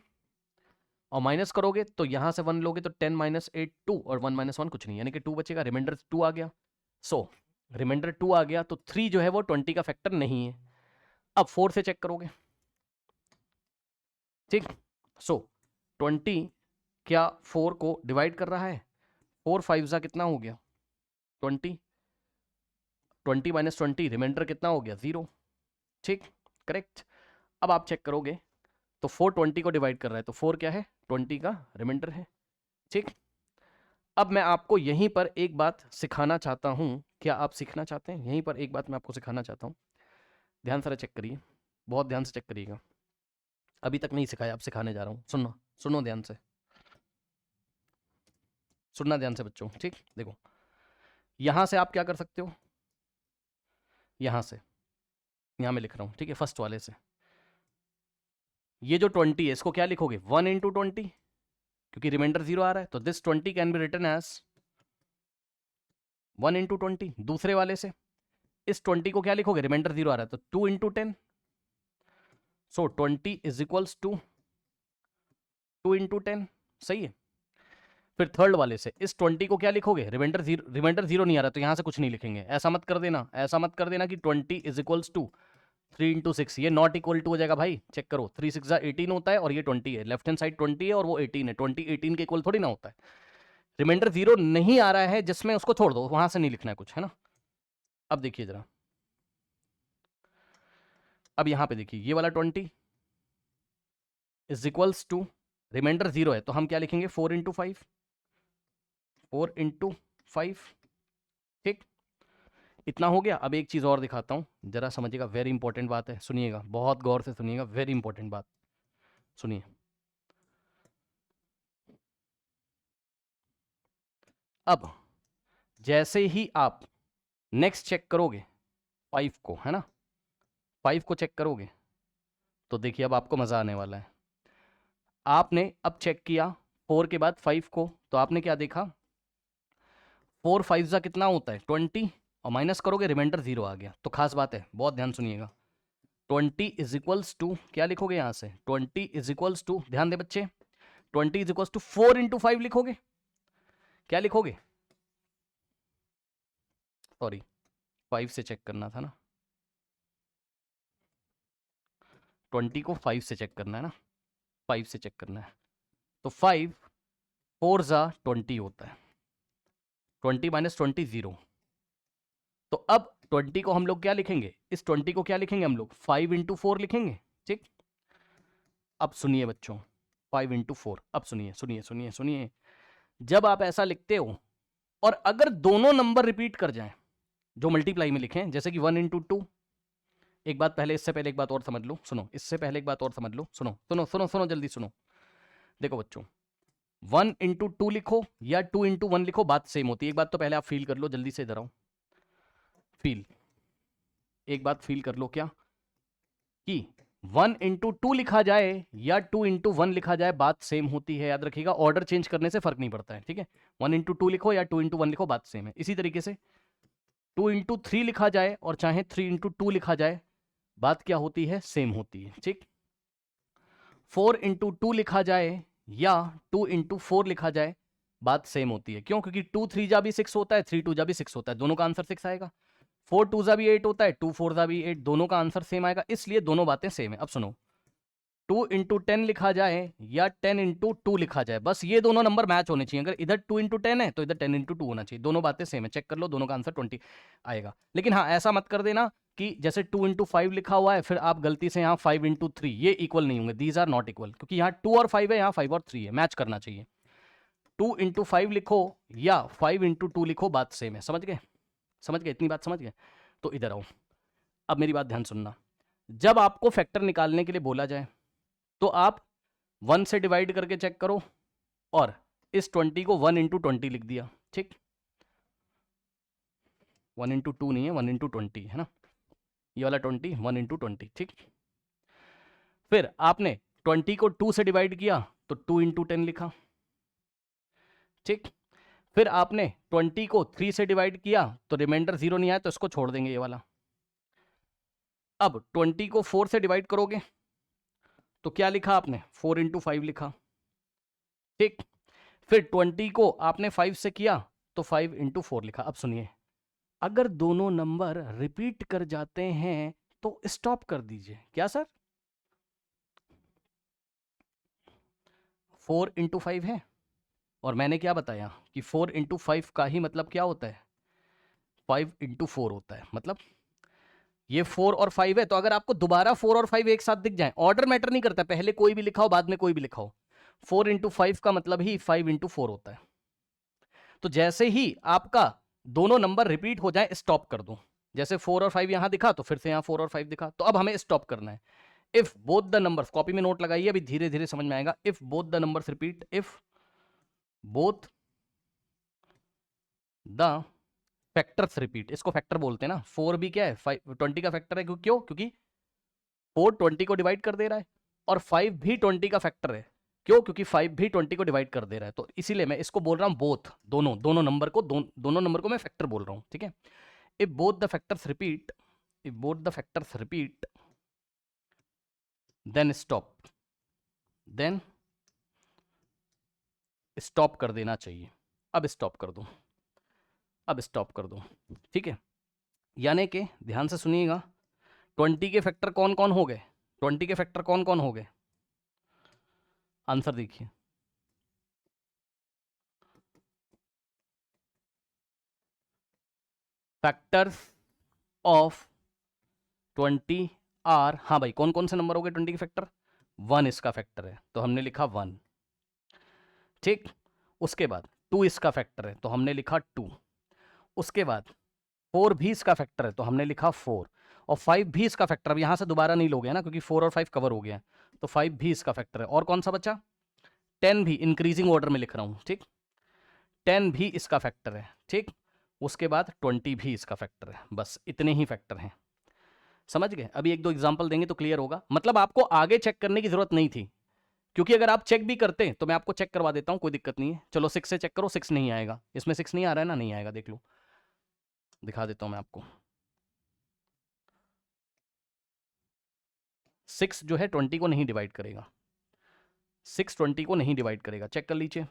और माइनस करोगे तो यहां से 1 लोगे तो 10 माइनस 8 2, और 1 माइनस 1 कुछ नहीं, यानी कि 2 बचेगा, रिमाइंडर 2 आ गया। सो रिमाइंडर 2 आ गया, तो 3 जो है वो 20 का फैक्टर नहीं है। अब 4 से चेक करोगे, ठीक, सो 20 क्या 4 को डिवाइड कर रहा है, 4 5 जा कितना हो गया 20, 20 माइनस 20 रिमाइंडर कितना हो गया 0, ठीक, करेक्ट। अब आप चेक करोगे तो 4 20 को डिवाइड कर रहा है, तो 4 क्या है 20 का रिमाइंडर है, ठीक। अब मैं आपको यहीं पर एक बात सिखाना चाहता हूं क्या आप सीखना चाहते हैं? यहीं पर एक बात मैं आपको सिखाना चाहता हूँ, ध्यान से चेक करिए, बहुत ध्यान से चेक करिएगा। अभी तक नहीं सिखाया, अब सिखाने जा रहा हूँ। सुनो सुनो ध्यान से, सुनना ध्यान से बच्चों, ठीक। देखो यहां से आप क्या कर सकते हो, यहां से, यहां मैं लिख रहा हूं, ठीक है, फर्स्ट वाले से। ये जो 20 है इसको क्या लिखोगे, 1 इंटू 20, क्योंकि रिमाइंडर 0 आ रहा है, तो this 20 can be written as 1 into 20। दूसरे वाले से इस 20 को क्या लिखोगे, रिमाइंडर 0 आ रहा है तो 2 into 10, so 20 is equals to 2 into 10, सही है। फिर थर्ड वाले से इस 20 को क्या लिखोगे, रिमाइंडर 0 नहीं आ रहा तो यहां से कुछ नहीं लिखेंगे। ऐसा मत कर देना, ऐसा मत कर देना कि 20 इज इक्वल्स टू 3 इंटू 6, ये नॉट इक्वल टू हो जाएगा भाई। चेक करो, 3 6 18 होता है और ये 20 है, लेफ्ट हैंड साइड 20 है और वो 18 है, 20 18 के इक्वल थोड़ी ना होता है। रिमाइंडर 0 नहीं आ रहा है जिसमें, उसको छोड़ दो, वहां से नहीं लिखना है कुछ, है ना। अब देखिए जरा, अब यहां पे देखिए, ये वाला 20 इज इक्वल्स टू, रिमाइंडर 0 है तो हम क्या लिखेंगे, 4 इंटू 5, 4 इंटू 5, ठीक। इतना हो गया। अब एक चीज और दिखाता हूं, जरा समझिएगा, वेरी इंपॉर्टेंट बात है, सुनिएगा, बहुत गौर से सुनिएगा, वेरी इंपॉर्टेंट बात सुनिए। अब जैसे ही आप नेक्स्ट चेक करोगे 5 को, है ना, 5 को चेक करोगे तो देखिए अब आपको मजा आने वाला है। आपने अब चेक किया 4 के बाद 5 को, तो आपने क्या देखा, 4 5 जा कितना होता है 20, और माइनस करोगे रिमाइंडर 0 आ गया। तो खास बात है, बहुत ध्यान सुनिएगा, 20 इज इक्वल्स टू, क्या लिखोगे यहां से, 20 इज इक्वल्स टू, ध्यान दे बच्चे, 20 इज इक्वल्स टू 4 इंटू 5 लिखोगे, क्या लिखोगे, सॉरी 5 से चेक करना था ना, 20 को 5 से चेक करना है ना, 5 से चेक करना है, तो 5 4 जा 20 होता है, 20 माइनस 20 0। तो अब 20 को हम लोग क्या लिखेंगे, इस 20 को क्या लिखेंगे हम लोग, 5 इंटू 4 लिखेंगे, ठीक। अब सुनिए बच्चों, 5 इंटू 4, अब सुनिए सुनिए सुनिए सुनिए, जब आप ऐसा लिखते हो और अगर दोनों नंबर रिपीट कर जाएं जो मल्टीप्लाई में लिखें, जैसे कि 1 इंटू 2, एक बात पहले, इससे पहले एक बात और समझ लो, सुनो, इससे पहले एक बात और समझ लो, सुनो सुनो सुनो सुनो, जल्दी सुनो। देखो बच्चों, 1 इंटू 2 लिखो या 2 इंटू 1 लिखो, बात सेम होती है। एक बात तो पहले आप फील कर लो, जल्दी से इधर आओ, फील, एक बात फील कर लो, क्या कि 1 इंटू 2 लिखा जाए या 2 इंटू 1 लिखा जाए, बात सेम होती है। याद रखिएगा, ऑर्डर चेंज करने से फर्क नहीं पड़ता है, ठीक है। 1 इंटू 2 लिखो या 2 इंटू 1 लिखो, बात सेम है। इसी तरीके से 2 इंटू 3 लिखा जाए और चाहे 3 इंटू 2 लिखा जाए, बात क्या होती है, सेम होती है, ठीक। 4 इंटू 2 लिखा जाए या 2 इंटू 4 लिखा जाए, बात सेम होती है। क्यों, क्योंकि 2 3 जा भी 6 होता है, 3 2 जा भी 6 होता है, दोनों का आंसर 6 आएगा। 4 2 जा भी 8 होता है, 2 4 जा भी 8, दोनों का आंसर सेम आएगा, इसलिए दोनों बातें सेम है। अब सुनो, 2 इंटू 10 लिखा जाए या 10 इंटू 2 लिखा जाए, बस ये दोनों नंबर मैच होने चाहिए। अगर इधर 2 इंटू 10 है तो इधर 10 इंटू 2 होना चाहिए, दोनों बातें सेम है। चेक कर लो, दोनों का आंसर 20 आएगा। लेकिन हाँ, ऐसा मत कर देना कि जैसे 2 इंटू 5 लिखा हुआ है फिर आप गलती से यहाँ 5 इंटू 3, ये इक्वल नहीं होंगे, दीज आर नॉट इक्वल, क्योंकि यहाँ 2 और 5 है, यहाँ 5 और 3 है, मैच करना चाहिए। 2 इंटू 5 लिखो या 5 इंटू 2 लिखो, बात सेम है। समझ गए, समझ गए, इतनी बात समझ गए। तो इधर आओ, अब मेरी बात ध्यान सुनना, जब आपको फैक्टर निकालने के लिए बोला जाए तो आप 1 से डिवाइड करके चेक करो, और इस 20 को 1 इंटू 20 लिख दिया, ठीक। 1 इंटू 2 नहीं है, 1 इंटू 20 है ना, ये वाला 20 1 इंटू 20, ठीक। फिर आपने 20 को 2 से डिवाइड किया तो 2 इंटू 10 लिखा, ठीक। फिर आपने 20 को 3 से डिवाइड किया तो रिमाइंडर 0 नहीं आया तो इसको छोड़ देंगे, ये वाला। अब 20 को 4 से डिवाइड करोगे तो क्या लिखा आपने, 4 इंटू 5 लिखा, ठीक। फिर 20 को आपने 5 से किया तो 5 इंटू 4 लिखा। अब सुनिए, अगर दोनों नंबर रिपीट कर जाते हैं तो स्टॉप कर दीजिए। क्या सर, 4 इंटू 5 है और मैंने क्या बताया कि 4 इंटू 5 का ही मतलब क्या होता है, 5 इंटू 4 होता है। मतलब ये 4 और 5 है, तो अगर आपको दोबारा 4 और 5 एक साथ दिख जाए, ऑर्डर मैटर नहीं करता, पहले कोई भी लिखा हो बाद में कोई भी लिखा हो, 4 इंटू 5 का मतलब ही 5 इंटू 4 होता है। तो जैसे ही आपका दोनों नंबर रिपीट हो जाए स्टॉप कर दूं। जैसे 4 और 5 यहां दिखा तो फिर से यहां 4 और 5 दिखा, तो अब हमें स्टॉप करना है। If both the numbers, copy में नोट लगाइए, अभी धीरे धीरे समझ में आएगा। If both the numbers repeat, if both the factors repeat, इसको फैक्टर बोलते हैं ना। 4 भी क्या है, 20 का फैक्टर है। क्यों? क्योंकि 4 20 को डिवाइड कर दे रहा है, और 5 भी 20 का फैक्टर है। क्यों? क्योंकि 5 भी 20 को डिवाइड कर दे रहा है। तो इसीलिए मैं इसको बोल रहा हूं बोथ, दोनों नंबर को, दोनों नंबर को मैं फैक्टर बोल रहा हूं, ठीक है। If both the factors repeat, if both the factors repeat, then stop, then stop कर देना चाहिए। अब स्टॉप कर दूं, अब स्टॉप कर दूं, ठीक है। यानी कि ध्यान से सुनिएगा, 20 के फैक्टर कौन कौन हो गए, 20 के फैक्टर कौन कौन हो गए, आंसर देखिए। फैक्टर्स ऑफ 20 आर, हाँ भाई, कौन कौन से नंबर हो गए 20 के फैक्टर? 1 इसका फैक्टर है तो हमने लिखा 1, ठीक। उसके बाद 2 इसका फैक्टर है तो हमने लिखा 2। उसके बाद 4 भी इसका फैक्टर है तो हमने लिखा 4, और 5 भी इसका फैक्टर, अब यहां से दोबारा नहीं लोगे ना क्योंकि 4 और 5 कवर हो गया, तो 5 भी इसका फैक्टर है। और कौन सा बचा? 10 भी, इंक्रीजिंग ऑर्डर में लिख रहा हूं, ठीक। 10 भी इसका फैक्टर है, ठीक। उसके बाद 20 भी इसका फैक्टर है। बस इतने ही फैक्टर हैं, समझ गए? अभी एक दो एग्जांपल देंगे तो क्लियर होगा। मतलब आपको आगे चेक करने की जरूरत नहीं थी, क्योंकि अगर आप चेक भी करते तो मैं आपको चेक करवा देता हूं, कोई दिक्कत नहीं है। चलो 6 से चेक करो, 6 नहीं आएगा इसमें, 6 नहीं आ रहा है ना, नहीं आएगा, देख लो, दिखा देता हूं मैं आपको। 6 जो है 20 को नहीं डिवाइड करेगा, 6 20 को नहीं डिवाइड करेगा, चेक कर लीजिए।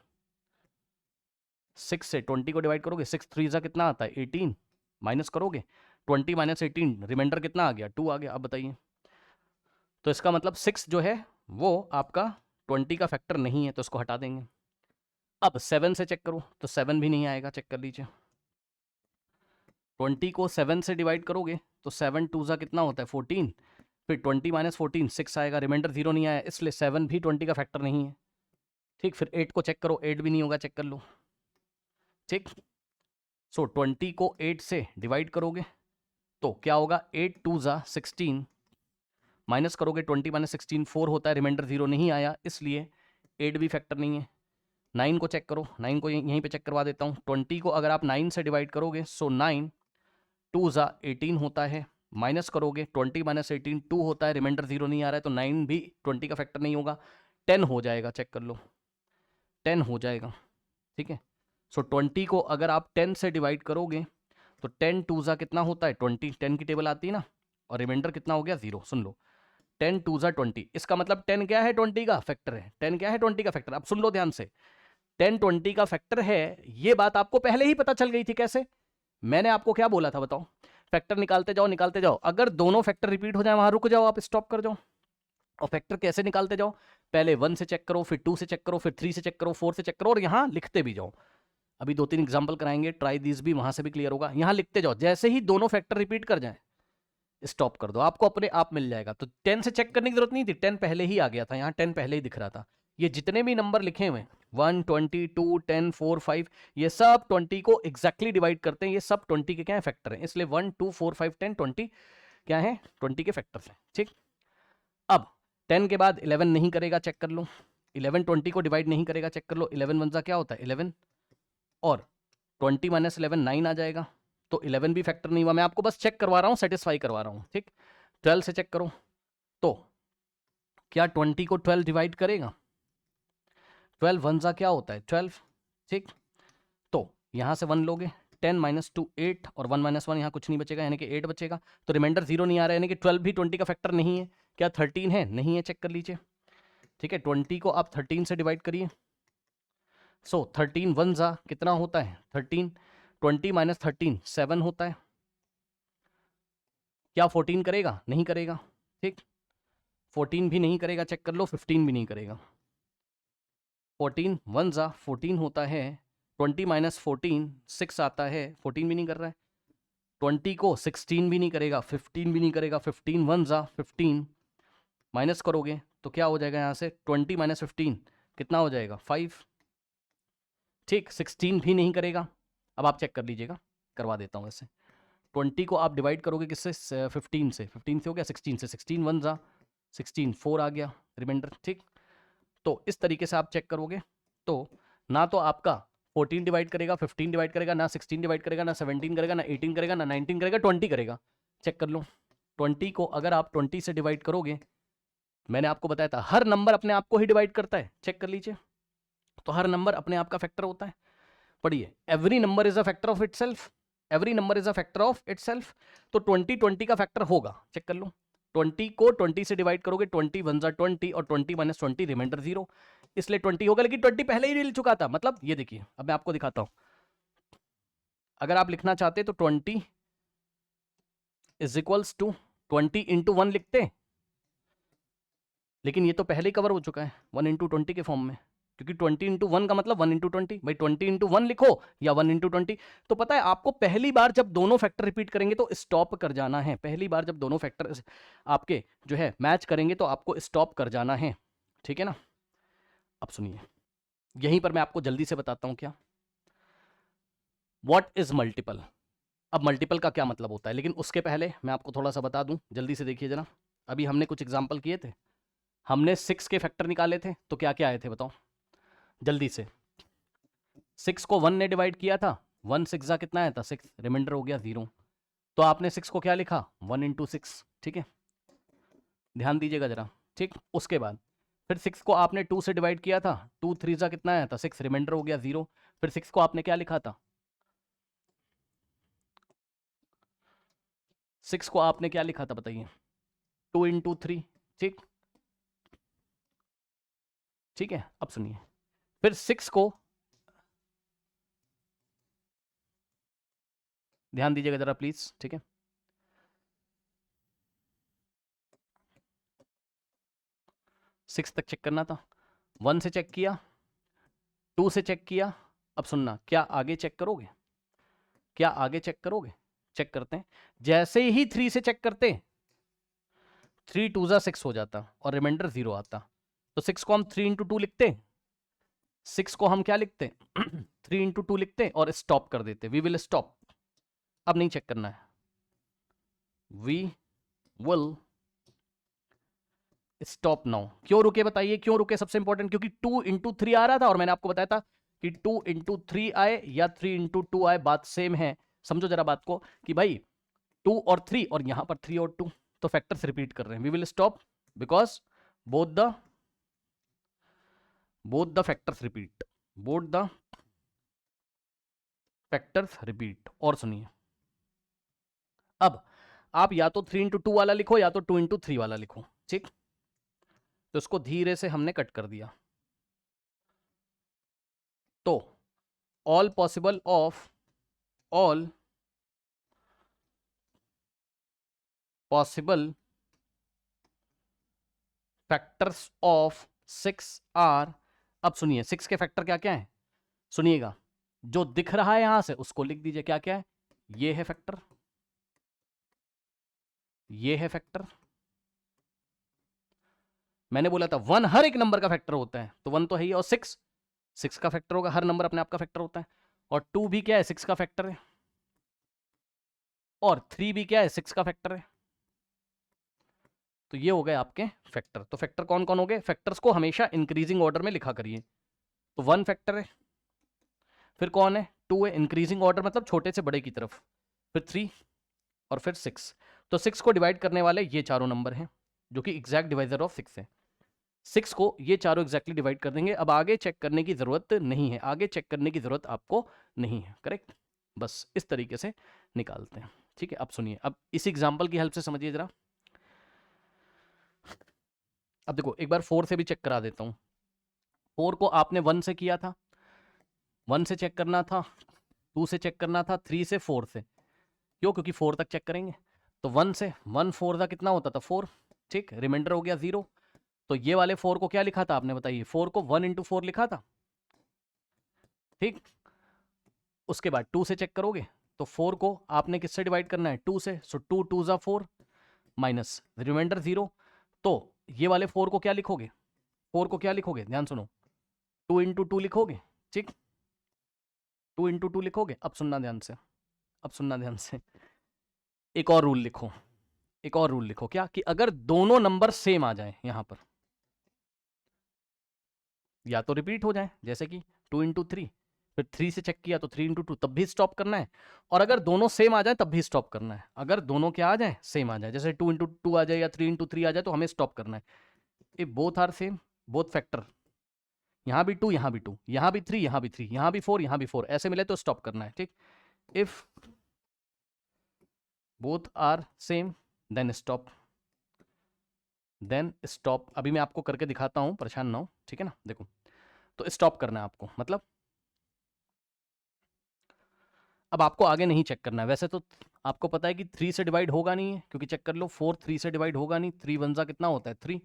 6 से 20 को डिवाइड करोगे, 6 3 जा कितना आता है 18, माइनस करोगे 20 माइनस 18, रिमाइंडर कितना आ गया 2 आ गया। अब बताइए, तो इसका मतलब 6 जो है वो आपका 20 का फैक्टर नहीं है, तो इसको हटा देंगे। अब 7 से चेक करो तो 7 भी नहीं आएगा, चेक कर लीजिए। 20 को 7 से डिवाइड करोगे तो 7 2 जा कितना होता है 14, फिर 20 माइनस 14 6 आएगा, रिमाइंडर 0 नहीं आया, इसलिए 7 भी 20 का फैक्टर नहीं है, ठीक। फिर 8 को चेक करो, 8 भी नहीं होगा, चेक कर लो, ठीक। सो 20 को 8 से डिवाइड करोगे तो क्या होगा, 8 2 जा 16, माइनस करोगे 20 माइनस 16 4 होता है, रिमाइंडर 0 नहीं आया, इसलिए 8 भी फैक्टर नहीं है। 9 को चेक करो, 9 को यहीं पे चेक करवा देता हूँ। 20 को अगर आप 9 से डिवाइड करोगे सो 9 2 जा 18 होता है, माइनस करोगे 20 माइनस 18 2 होता है, रिमाइंडर 0 नहीं आ रहा है, तो 9 भी 20 का फैक्टर नहीं होगा। 10 हो जाएगा, चेक कर लो, 10 हो जाएगा, ठीक है। सो 20 को अगर आप 10 से डिवाइड करोगे तो 10 2 जा कितना होता है 20, 10 की टेबल आती है ना, और रिमाइंडर कितना हो गया 0, सुन लो 10 2 जा 20, इसका मतलब 10 क्या है 20 का फैक्टर है, 10 क्या है 20 का फैक्टर। अब सुन लो ध्यान से, 10 20 का फैक्टर है, ये बात आपको पहले ही पता चल गई थी। कैसे? मैंने आपको क्या बोला था बताओ, फैक्टर निकालते जाओ निकालते जाओ, अगर दोनों फैक्टर रिपीट हो जाए वहां रुक जाओ, आप स्टॉप कर जाओ। और फैक्टर कैसे निकालते जाओ, पहले 1 से चेक करो, फिर 2 से चेक करो, फिर 3 से चेक करो, 4 से चेक करो, और यहां लिखते भी जाओ। अभी 2-3 एग्जांपल कराएंगे, ट्राई दिस भी, वहां से भी क्लियर होगा। यहां लिखते जाओ, जैसे ही दोनों फैक्टर रिपीट कर जाए स्टॉप कर दो, आपको अपने आप मिल जाएगा। तो 10 से चेक करने की जरूरत नहीं थी, 10 पहले ही आ गया था, यहाँ 10 पहले ही दिख रहा था। ये जितने भी नंबर लिखे हुए 1 20 2 10 4 5, ये सब 20 को एग्जैक्टली डिवाइड करते हैं, ये सब 20 के क्या है फैक्टर हैं, इसलिए 1 2 4 5 10 20 क्या है 20 के फैक्टर्स हैं, ठीक। अब 10 के बाद 11 नहीं करेगा, चेक कर लो। 11 20 को डिवाइड नहीं करेगा, चेक कर लो। 11 1 क्या होता है 11, और 20 माइनस 11 9 आ जाएगा, तो 11 भी फैक्टर नहीं हुआ। मैं आपको बस चेक करवा रहा हूँ, सेटिस्फाई करवा रहा हूँ, ठीक। 12 से चेक करो तो क्या 20 को 12 डिवाइड करेगा, 12 1 क्या होता है 12, ठीक। तो यहां से 1 लोगे, 10 माइनस 2 8, और 1 माइनस 1 यहाँ कुछ नहीं बचेगा, यानी कि 8 बचेगा, तो रिमाइंडर 0 नहीं आ रहा है, यानी कि 12 भी 20 का फैक्टर नहीं है। क्या 13 है? नहीं है, चेक कर लीजिए, ठीक है। 20 को आप 13 से डिवाइड करिए, सो 13 1 कितना होता है 13, 20 माइनस 13 7 होता है। क्या 14 करेगा? नहीं करेगा, ठीक। 14 भी नहीं करेगा, चेक कर लो, 15 भी नहीं करेगा। 14 1 14 होता है, 20 माइनस 14 6 आता है, 14 भी नहीं कर रहा है। 20 को 16 भी नहीं करेगा, 15 भी नहीं करेगा, 15 1 15, माइनस करोगे तो क्या हो जाएगा यहाँ से 20 माइनस 15 कितना हो जाएगा 5, ठीक। 16 भी नहीं करेगा, अब आप चेक कर लीजिएगा, करवा देता हूँ ऐसे। 20 को आप डिवाइड करोगे किससे? 15 से। 15 से हो गया 16 से। 16 1 जा 16, 4 आ गया रिमाइंडर। ठीक, तो इस तरीके से आप चेक करोगे तो ना तो आपका 14 डिवाइड करेगा, 15 डिवाइड करेगा, ना 16 डिवाइड करेगा, ना 17 करेगा, ना 18 करेगा, ना 19 करेगा, 20 करेगा। चेक कर लो, 20 को अगर आप 20 से डिवाइड करोगे, मैंने आपको बताया था हर नंबर अपने आप को ही डिवाइड करता है, चेक कर लीजिए। तो हर नंबर अपने आप का फैक्टर होता है। पढ़िए, every number is a factor of itself, every number is a factor of itself. तो 20 20 का फैक्टर होगा, चेक कर लो। 20 को 20 से डिवाइड करोगे, 20 1 जा 20 और 20 माइनस 20 रिमाइंडर 0, इसलिए 20 होगा। लेकिन 20 पहले ही मिल चुका था, मतलब ये देखिए, अब मैं आपको दिखाता हूं। अगर आप लिखना चाहते तो 20 इज इक्वल्स टू 20 इंटू 1 लिखते, लेकिन ये तो पहले ही कवर हो चुका है 1 इंटू 20 के फॉर्म में, क्योंकि 20 इंटू 1 का मतलब 1 इंटू 20। भाई 20 इंटू 1 लिखो या 1 इंटू 20। तो पता है आपको, पहली बार जब दोनों फैक्टर रिपीट करेंगे तो स्टॉप कर जाना है। पहली बार जब दोनों फैक्टर आपके जो है मैच करेंगे तो आपको स्टॉप कर जाना है, ठीक है ना। अब सुनिए, यहीं पर मैं आपको जल्दी से बताता हूं क्या व्हाट इज मल्टीपल। अब मल्टीपल का क्या मतलब होता है, लेकिन उसके पहले मैं आपको थोड़ा सा बता दूं, जल्दी से देखिए जरा। अभी हमने कुछ एग्जाम्पल किए थे, हमने 6 के फैक्टर निकाले थे, तो क्या क्या आए थे बताओ जल्दी से। 6 को 1 ने डिवाइड किया था, 1 6 जा कितना आया था 6, रिमाइंडर हो गया 0। तो आपने 6 को क्या लिखा 1 इंटू 6, ठीक है, ध्यान दीजिएगा जरा। ठीक, उसके बाद फिर 6 को आपने 2 से डिवाइड किया था, 2 3 जा कितना आया था 6, रिमाइंडर हो गया 0। फिर 6 को आपने क्या लिखा था, 6 को आपने क्या लिखा था बताइए, 2 इंटू 3। ठीक, ठीक है, अब सुनिए, फिर 6 को ध्यान दीजिएगा जरा प्लीज, ठीक है। सिक्स तक चेक करना था, 1 से चेक किया, 2 से चेक किया। अब सुनना, क्या आगे चेक करोगे, क्या आगे चेक करोगे? चेक करते हैं। जैसे ही 3 से चेक करते, 3 2 जा 6 हो जाता और रिमाइंडर 0 आता। तो 6 को हम 3 इंटू 2 लिखते, 6 को हम क्या लिखते 3 इंटू 2 लिखते और स्टॉप कर देते, वी विल स्टॉप। अब नहीं चेक करना है, वी विल स्टॉप नाउ। क्यों रुके बताइए, क्यों रुके? सबसे इंपॉर्टेंट, क्योंकि 2 इंटू 3 आ रहा था और मैंने आपको बताया था कि 2 इंटू 3 आए या 3 इंटू 2 आए, बात सेम है। समझो जरा बात को कि भाई 2 और 3 और यहां पर 3 और 2, तो फैक्टर्स रिपीट कर रहे हैं। We will stop because both the factors repeat, both the factors repeat. और सुनिए, अब आप या तो 3 इंटू 2 वाला लिखो या तो 2 इंटू 3 वाला लिखो, ठीक। तो इसको धीरे से हमने कट कर दिया। तो all possible of all possible factors of 6 are. अब सुनिए 6 के फैक्टर क्या क्या है, सुनिएगा। जो दिख रहा है यहां से उसको लिख दीजिए, क्या क्या है। ये है फैक्टर, ये है फैक्टर। मैंने बोला था 1 हर एक नंबर का फैक्टर होता है, तो 1 तो है ही, और 6 का फैक्टर होगा, हर नंबर अपने आप का फैक्टर होता है। और 2 भी क्या है, 6 का फैक्टर है। और 3 भी क्या है, 6 का फैक्टर है। तो ये हो गए आपके फैक्टर। तो फैक्टर कौन कौन हो गए? फैक्टर्स को हमेशा इंक्रीजिंग ऑर्डर में लिखा करिए। तो 1 फैक्टर है, फिर कौन है, 2 है, इंक्रीजिंग ऑर्डर मतलब छोटे से बड़े की तरफ, फिर 3 और फिर 6। तो 6 को डिवाइड करने वाले ये चारों नंबर हैं जो कि एग्जैक्ट डिवाइजर ऑफ 6 है। 6 को ये चारों एग्जैक्टली डिवाइड कर देंगे। अब आगे चेक करने की जरूरत नहीं है, आगे चेक करने की जरूरत आपको नहीं है, करेक्ट। बस इस तरीके से निकालते हैं, ठीक है। अब सुनिए, अब इस एग्जाम्पल की हेल्प से समझिए जरा। अब देखो एक बार 4 से भी चेक करा देता हूं। 4 को आपने 1 से किया था, 1 से चेक करना था, 2 से चेक करना था, 3 से, 4 से। क्यों? क्योंकि 4 तक चेक करेंगे। तो 1 से 1 4 का कितना होता था 4, ठीक, रिमाइंडर हो गया 0। तो ये वाले 4 को क्या लिखा था आपने बताइए, 4 को 1 इंटू 4 लिखा था, ठीक। उसके बाद 2 से चेक करोगे तो 4 को आपने किससे डिवाइड करना है, 2 से। सो 2 2 जा 4 माइनस रिमाइंडर 0। तो ये वाले 4 को क्या लिखोगे, 4 को क्या लिखोगे, ध्यान सुनो, 2 इंटू 2 लिखोगे, ठीक, 2 इंटू 2 लिखोगे। अब सुनना ध्यान से, अब सुनना ध्यान से, एक और रूल लिखो, एक और रूल लिखो, क्या कि अगर दोनों नंबर सेम आ जाए यहां पर, या तो रिपीट हो जाए, जैसे कि 2 इंटू 3, फिर 3 से चेक किया तो 3 इंटू 2, तब भी स्टॉप करना है। और अगर दोनों सेम आ जाए तब भी स्टॉप करना है। अगर दोनों क्या आ जाए, सेम आ जाए, जैसे 2 इंटू 2 आ जाए या 3 इंटू 3 आ जाए, तो हमें स्टॉप करना है। If both are same, both factor, यहां भी 2 यहां भी 2, यहां भी 3 यहां भी 3, यहां भी 4 यहां भी 4, ऐसे मिले तो स्टॉप करना है। ठीक, if both are same then stop, then stop. अभी मैं आपको करके दिखाता हूं, परेशान ना हो, ठीक है ना। देखो, तो स्टॉप करना है आपको, मतलब अब आपको आगे नहीं चेक करना है। वैसे तो आपको पता है कि 3 से डिवाइड होगा नहीं है, क्योंकि चेक कर लो, 4 3 से डिवाइड होगा नहीं, 3 वन जा कितना होता है 3,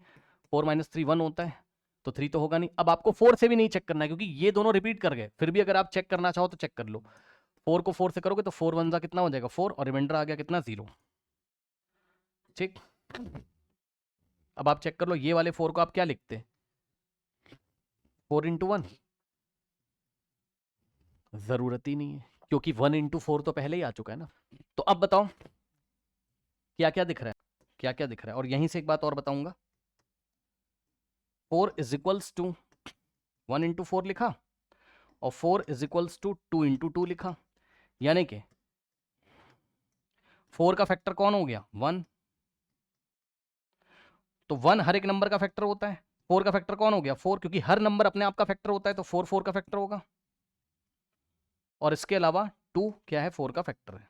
4 माइनस 3 1 होता है, तो 3 तो होगा नहीं। अब आपको 4 से भी नहीं चेक करना है, क्योंकि ये दोनों रिपीट कर गए। फिर भी अगर आप चेक करना चाहो तो चेक कर लो, 4 को 4 से करोगे तो 4 वन जा कितना हो जाएगा 4, और रिमाइंडर आ गया कितना 0। ठीक, अब आप चेक कर लो, ये वाले 4 को आप क्या लिखते, 4 इंटू 1, जरूरत ही नहीं है, क्योंकि 1 इंटू 4 तो पहले ही आ चुका है ना। तो अब बताओ क्या क्या दिख रहा है, क्या क्या दिख रहा है। और यहीं से एक बात और बताऊंगा, 4 इज इक्वल्स टू 1 इंटू 4 लिखा, और 4 इज इक्वल्स टू 2 इंटू 2 लिखा, यानी कि 4 का फैक्टर कौन हो गया 1, तो 1 हर एक नंबर का फैक्टर होता है। 4 का फैक्टर कौन हो गया 4, क्योंकि हर नंबर अपने आप का फैक्टर होता है, तो 4 4 का फैक्टर होगा। और इसके अलावा 2 क्या है 4 का फैक्टर है।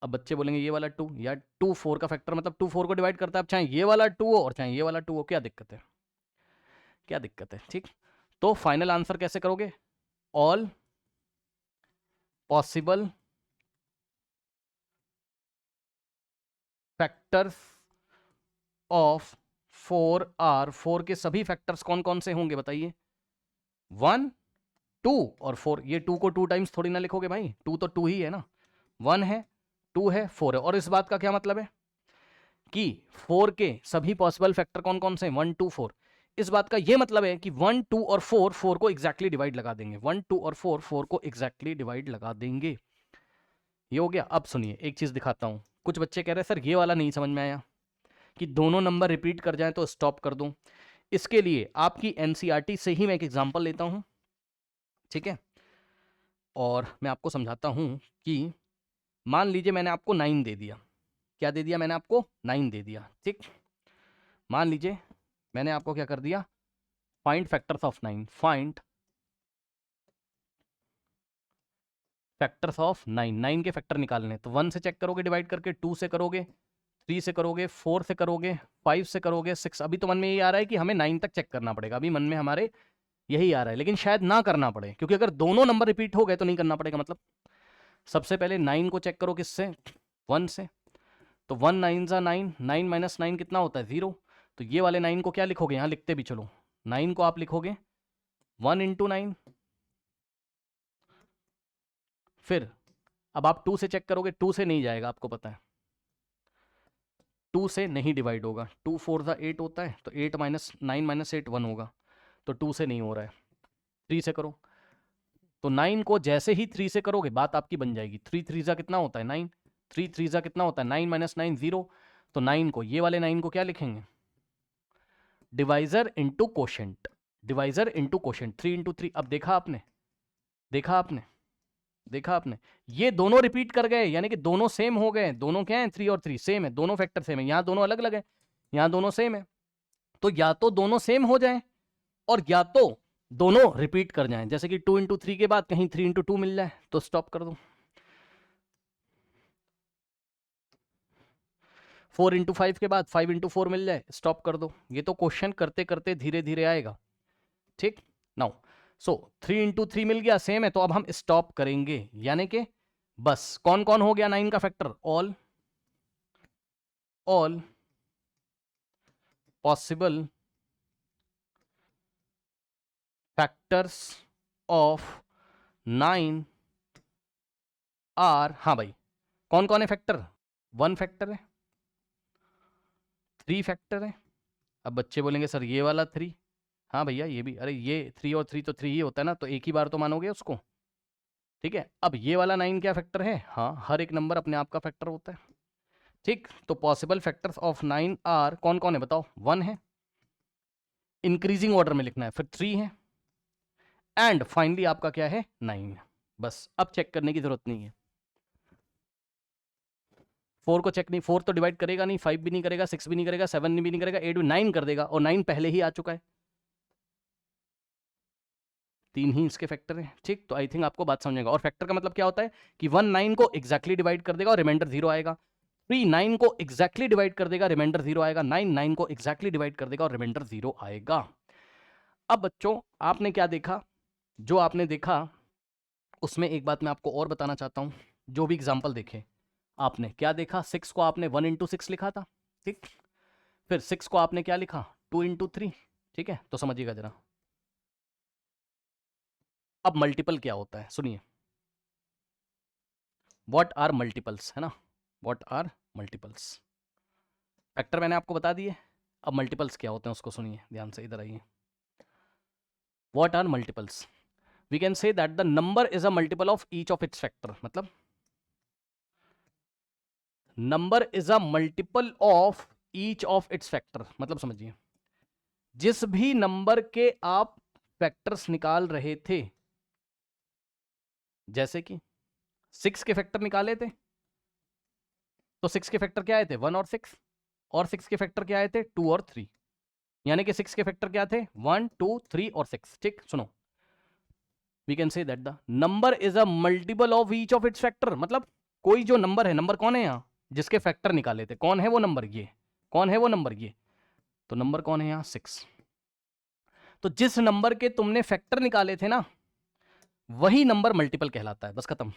अब बच्चे बोलेंगे ये वाला 2, या 2 4 का फैक्टर मतलब 2 4 को डिवाइड करता है। अब चाहे ये वाला 2 हो और चाहे ये वाला 2 हो, क्या दिक्कत है, क्या दिक्कत है। ठीक, तो फाइनल आंसर कैसे करोगे, all possible factors of 4 are, 4 के सभी फैक्टर्स कौन कौन से होंगे बताइए, 1 2 और 4। ये 2 को 2 टाइम्स थोड़ी ना लिखोगे भाई, 2 तो 2 ही है ना, 1 है 2 है 4 है। और इस बात का क्या मतलब है कि 4 के सभी पॉसिबल फैक्टर कौन कौन से हैं, 1 2 4। इस बात का यह मतलब है कि 1 2 और 4 4 को एग्जैक्टली डिवाइड लगा देंगे, 1 2 और 4 4 को एग्जैक्टली डिवाइड लगा देंगे। ये हो गया। अब सुनिए एक चीज दिखाता हूं, कुछ बच्चे कह रहे हैं सर ये वाला नहीं समझ में आया कि दोनों नंबर रिपीट कर जाएं तो स्टॉप कर दूं। इसके लिए आपकी एनसीईआरटी से ही मैं एक एग्जांपल लेता हूं, ठीक है, और मैं आपको समझाता हूं कि मान लीजिए मैंने आपको 9 दे दिया, क्या दे दिया मैंने आपको 9 दे दिया। ठीक, मान लीजिए मैंने आपको क्या कर दिया, find factors of 9, find factors of 9, 9 के फैक्टर निकालने। तो 1 से चेक करोगे डिवाइड करके, 2 से करोगे, 3 से करोगे, 4 से करोगे, 5 से करोगे, 6। अभी तो मन में ये आ रहा है कि हमें 9 तक चेक करना पड़ेगा, अभी मन में हमारे यही आ रहा है, लेकिन शायद ना करना पड़े, क्योंकि अगर दोनों नंबर रिपीट हो गए तो नहीं करना पड़ेगा। मतलब सबसे पहले 9 को चेक करो किससे, 1 से, तो 1 9 जा 9, 9 माइनस 9 कितना होता है 0। तो ये वाले 9 को क्या लिखोगे, यहां लिखते भी चलो, 9 को आप लिखोगे 1 इंटू 9। फिर अब आप 2 से चेक करोगे, 2 से नहीं जाएगा, आपको पता है 2 से नहीं डिवाइड होगा, 2 4 जा 8 होता है, तो 8 माइनस 9 माइनस 8 1 होगा, तो 2 से नहीं हो रहा है। 3 से करो, तो 9 को जैसे ही 3 से करोगे बात आपकी बन जाएगी, 3 3 जा कितना होता है 9, 3 3 जा कितना होता है 9 माइनस 9 0। तो 9 को, ये वाले 9 को क्या लिखेंगे, divisor into quotient, divisor into quotient, 3 into 3। अब देखा आपने, देखा आपने, देखा आपने, ये दोनों रिपीट कर गए, यानी कि दोनों सेम हो गए। दोनों क्या है 3 और 3 सेम है, दोनों फैक्टर सेम है। यहां दोनों अलग अलग है, यहां दोनों सेम है। तो या तो दोनों सेम हो जाए और या तो दोनों रिपीट कर जाएं, जैसे कि 2 इंटू 3 के बाद कहीं 3 इंटू 2 मिल जाए तो स्टॉप कर दो, 4 इंटू 5 के बाद 5 इंटू 4 मिल जाए स्टॉप कर दो। ये तो क्वेश्चन करते करते धीरे धीरे आएगा। ठीक, नाउ सो 3 इंटू 3 मिल गया, सेम है, तो अब हम स्टॉप करेंगे, यानी कि बस कौन कौन हो गया 9 का factor, all all possible factors of 9 are, हाँ भाई कौन कौन है फैक्टर, 1 फैक्टर है, 3 फैक्टर है। अब बच्चे बोलेंगे सर ये वाला 3, हाँ भैया ये भी, अरे ये 3 और 3 तो 3 ही होता है ना, तो एक ही बार तो मानोगे उसको। ठीक है, अब ये वाला 9 क्या फैक्टर है? हाँ, हर एक नंबर अपने आप का फैक्टर होता है। ठीक, तो पॉसिबल फैक्टर्स ऑफ 9 आर कौन कौन है बताओ? 1 है, इंक्रीजिंग ऑर्डर में लिखना है, फिर 3 है, एंड फाइनली आपका क्या है? 9। बस अब चेक करने की जरूरत नहीं है। 4 को चेक नहीं, 4 तो डिवाइड करेगा नहीं, 5 भी नहीं करेगा, 6 भी नहीं करेगा, 7 भी नहीं करेगा, 8 भी, 9 कर देगा, और 9 पहले ही आ चुका है। 3 ही इसके फैक्टर हैं। ठीक, तो आई थिंक आपको बात समझेगा। और फैक्टर का मतलब क्या होता है कि 1 9 को एग्जैक्टली डिवाइड कर देगा और रिमाइंडर 0 आएगा। 3 9 को एग्जैक्टली डिवाइड कर देगा, रिमाइंडर 0 आएगा। 9 9 को एग्जैक्टली डिवाइड कर देगा और रिमाइंडर 0 आएगा। अब बच्चों आपने क्या देखा? जो आपने देखा उसमें एक बात मैं आपको और बताना चाहता हूं। जो भी एग्जाम्पल देखे आपने क्या देखा? 6 को आपने 1 इंटू 6 लिखा था, ठीक। फिर 6 को आपने क्या लिखा? 2 इंटू 3, ठीक है। तो समझिएगा जरा, अब मल्टीपल क्या होता है सुनिए। व्हाट आर मल्टीपल्स, है ना? What are multiples? फैक्टर मैंने आपको बता दिए, अब मल्टीपल्स क्या होते हैं उसको सुनिए ध्यान से, इधर आइए। What are multiples? We can say that the number is a multiple of each of its factor. मतलब number is a multiple of each of its factor, मतलब समझिए जिस भी नंबर के आप फैक्टर्स निकाल रहे थे, जैसे कि 6 के फैक्टर निकाले थे, तो 6 के फैक्टर क्या आए थे? 1 और 6, और 6 के फैक्टर क्या आए थे? 2 और 3। यानी कि 6 के फैक्टर क्या थे? 1 2 3 और 6। ठीक, सुनो, we can say that the number is a multiple of each of its factor. मतलब कोई जो नंबर है, नंबर कौन है यहां जिसके फैक्टर निकाले थे? कौन है वो नंबर? ये। कौन है वो नंबर? ये। तो नंबर कौन है यहां? 6। तो जिस नंबर के तुमने फैक्टर निकाले थे ना, वही नंबर मल्टीपल कहलाता है। बस खत्म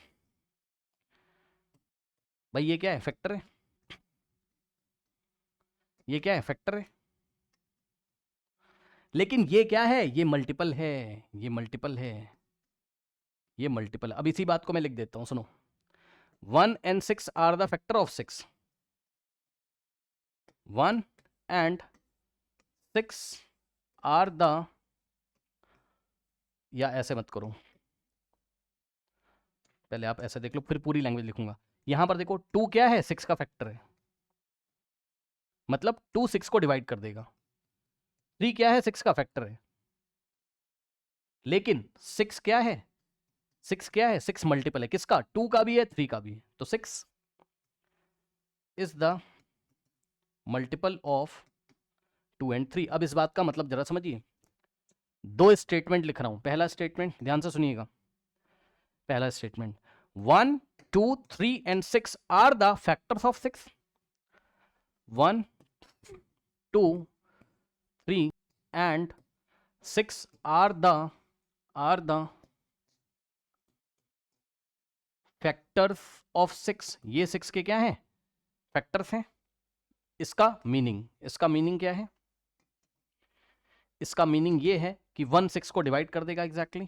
भाई। ये क्या है? फैक्टर है। ये क्या है? फैक्टर है। लेकिन ये क्या है? ये मल्टीपल है। ये मल्टीपल है। ये मल्टीपल है। अब इसी बात को मैं लिख देता हूं, सुनो। 1 and 6 are the factor of 6। 1 and 6 are the, या ऐसे मत करो, पहले आप ऐसे देख लो फिर पूरी लैंग्वेज लिखूंगा। यहां पर देखो 2 क्या है? 6 का फैक्टर है, मतलब 2 6 को डिवाइड कर देगा। 3 क्या है? 6 का फैक्टर है, लेकिन 6 क्या है? 6 क्या है? 6 मल्टीपल है किसका? 2 का भी है, 3 का भी है। तो 6 is the multiple of 2 and 3। अब इस बात का मतलब जरा समझिए। 2 स्टेटमेंट लिख रहा हूं। पहला स्टेटमेंट ध्यान से सुनिएगा। पहला statement 1 2 3 and 6 are the factors of 6। 1 2 3 and 6 are the factors of 6। ये 6 के क्या है? फैक्टर्स हैं। इसका मीनिंग क्या है? इसका मीनिंग ये है कि 1 6 को डिवाइड कर देगा एग्जैक्टली,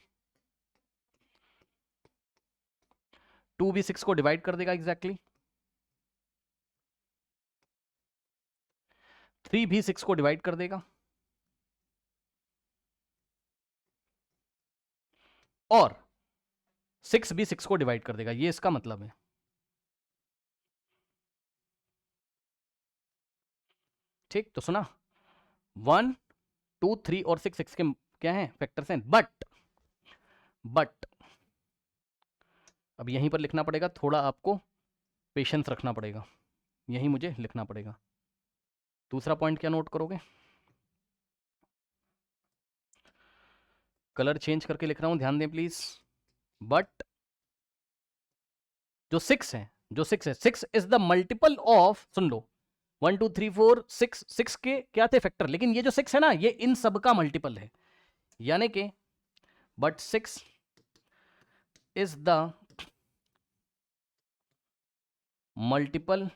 2 भी 6 को डिवाइड कर देगा एग्जैक्टली, 3 भी 6 को डिवाइड कर देगा, और 6 भी 6 को डिवाइड कर देगा। ये इसका मतलब है। ठीक, तो सुना, 1 2 3 और 6 6 के क्या हैं? फैक्टर्स हैं। बट अब यहीं पर लिखना पड़ेगा, थोड़ा आपको पेशेंस रखना पड़ेगा, यहीं मुझे लिखना पड़ेगा। दूसरा पॉइंट क्या नोट करोगे? कलर चेंज करके लिख रहा हूं, ध्यान दें प्लीज। बट जो 6 है, 6 इज द मल्टीपल ऑफ, सुन लो, 1 2 3 4 6, 6 के क्या थे? फैक्टर। लेकिन ये जो 6 है ना, ये इन सब का मल्टीपल है। यानी कि but 6 is the multiple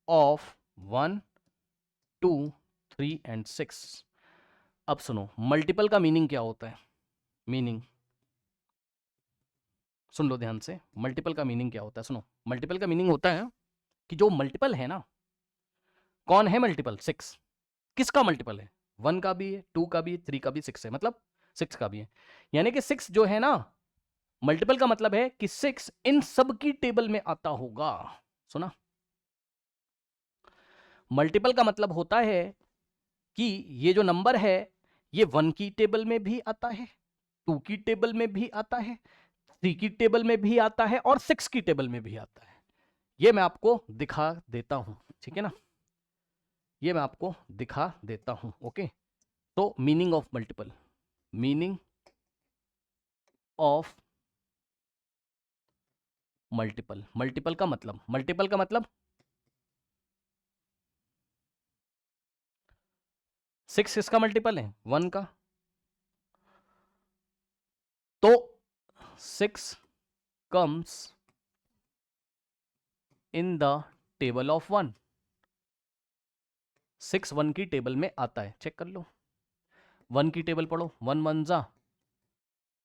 of 1 2 3 and 6। अब सुनो, मल्टीपल का मीनिंग क्या होता है? मीनिंग सुन लो ध्यान से। मल्टीपल का मीनिंग क्या होता है? सुनो, मल्टीपल का मीनिंग होता है कि जो मल्टीपल है ना, कौन है मल्टीपल? 6। किसका मल्टीपल है? 1 का भी है, 2 का भी है, 3 का भी, 6 है, मतलब 6 का भी है। यानी कि 6 जो है ना, मल्टीपल का मतलब है कि 6 इन सब की टेबल में आता होगा। सुना? मल्टीपल का मतलब होता है कि ये जो नंबर है ये 1 की टेबल में भी आता है, 2 की टेबल में भी आता है, 3 की टेबल में भी आता है और 6 की टेबल में भी आता है। ये मैं आपको दिखा देता हूं, ठीक है ना? ये मैं आपको दिखा देता हूं। ओके, तो meaning of multiple, meaning of multiple, multiple का मतलब, मल्टीपल का मतलब 6 किसका मल्टीपल है? 1 का। तो 6 comes in the table of 1। 6 1 की टेबल में आता है, चेक कर लो। 1 की टेबल पढ़ो, 1 1 जा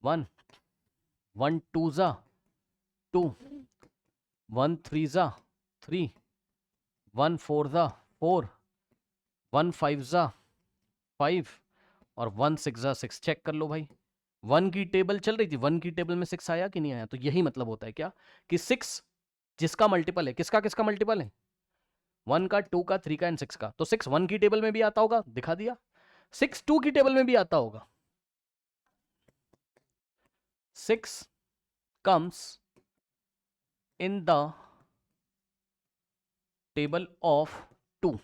1, 1 2 जा 2, 1 3 जा 3, 1 4 जा 4, 1 5 जा 5 और 1 6 जा 6। चेक कर लो भाई, 1 की टेबल चल रही थी, 1 की टेबल में 6 आया कि नहीं आया? तो यही मतलब होता है क्या कि 6 जिसका मल्टीपल है, किसका किसका मल्टीपल है? 1 का, 2 का, 3 का एंड 6 का। तो 6 1 की टेबल में भी आता होगा, दिखा दिया। 6 2 की टेबल में भी आता होगा। 6 comes in the table of 2।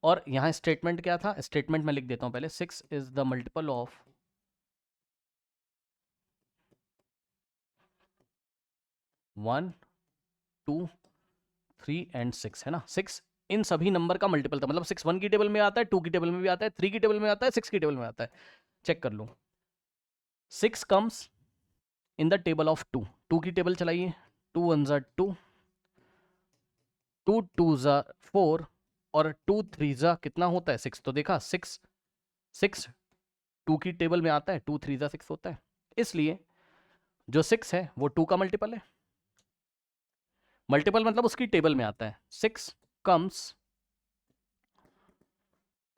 और यहां स्टेटमेंट क्या था? स्टेटमेंट में लिख देता हूं पहले, 6 is the multiple of 1 2 3 and 6, है ना? 6 इन सभी नंबर का मल्टीपल था, मतलब 6 1 की टेबल में आता है, 2 की टेबल में भी आता है, 3 की टेबल में आता है, 6 की टेबल में आता है। चेक कर लो, 6 comes in the table of 2। 2 की टेबल चलाइए, 2 1 जा 2, 2 2 जा 4 और 2 3 जा कितना होता है? 6। तो देखा, 6 6 2 की टेबल में आता है, 2 3 जा 6 होता है, इसलिए जो 6 है वो 2 का मल्टीपल है। मल्टीपल मतलब उसकी टेबल में आता है। 6 comes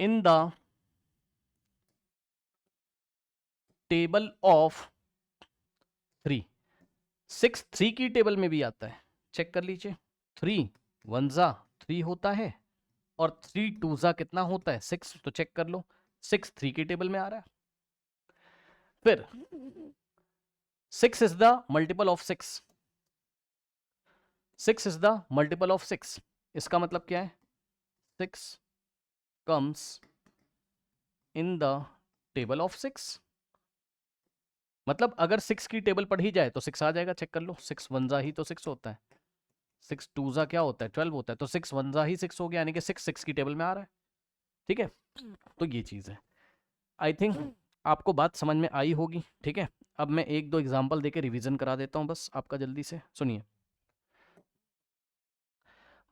in the table of 3। 6 3 की टेबल में भी आता है, चेक कर लीजिए। 3 1 जा 3 होता है और 3 2 जा कितना होता है? 6। तो चेक कर लो, 6 3 की टेबल में आ रहा है। फिर 6 is the multiple of 6। 6 is the multiple of 6। इसका मतलब क्या है? 6 comes in the table of 6। मतलब अगर 6 की टेबल पढ़ी जाए तो 6 आ जाएगा, चेक कर लो। 6 1 जा ही तो 6 होता है, 6 2 जा क्या होता है? 12 होता है। तो 6 1 जा ही 6 हो गया, यानी कि 6 6 की टेबल में आ रहा है। ठीक है, तो ये चीज है। आई थिंक आपको बात समझ में आई होगी। ठीक है, अब मैं एक दो एग्जांपल देके रिवीजन करा देता हूं बस आपका, जल्दी से सुनिए।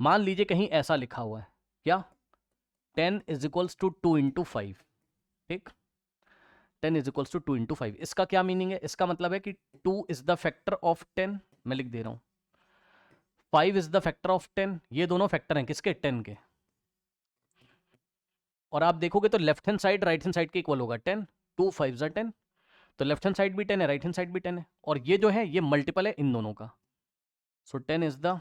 मान लीजिए कहीं ऐसा लिखा हुआ है, क्या? 10 इज इक्वल्स टू 2 इंटू 5। ठीक, 10 इज इक्वल्स टू 2 इंटू 5। इसका क्या मीनिंग है? इसका मतलब है कि 2 इज द फैक्टर ऑफ 10। मैं लिख दे रहा हूं 5 इज द फैक्टर ऑफ 10। ये दोनों फैक्टर हैं किसके? 10 के। और आप देखोगे तो left hand side right hand side के इक्वल होगा। 10 2 5 जा 10, तो लेफ्ट हैंड साइड भी 10 है, राइट हैंड साइड भी 10 है, और ये जो है ये मल्टीपल है इन दोनों का। सो 10 is the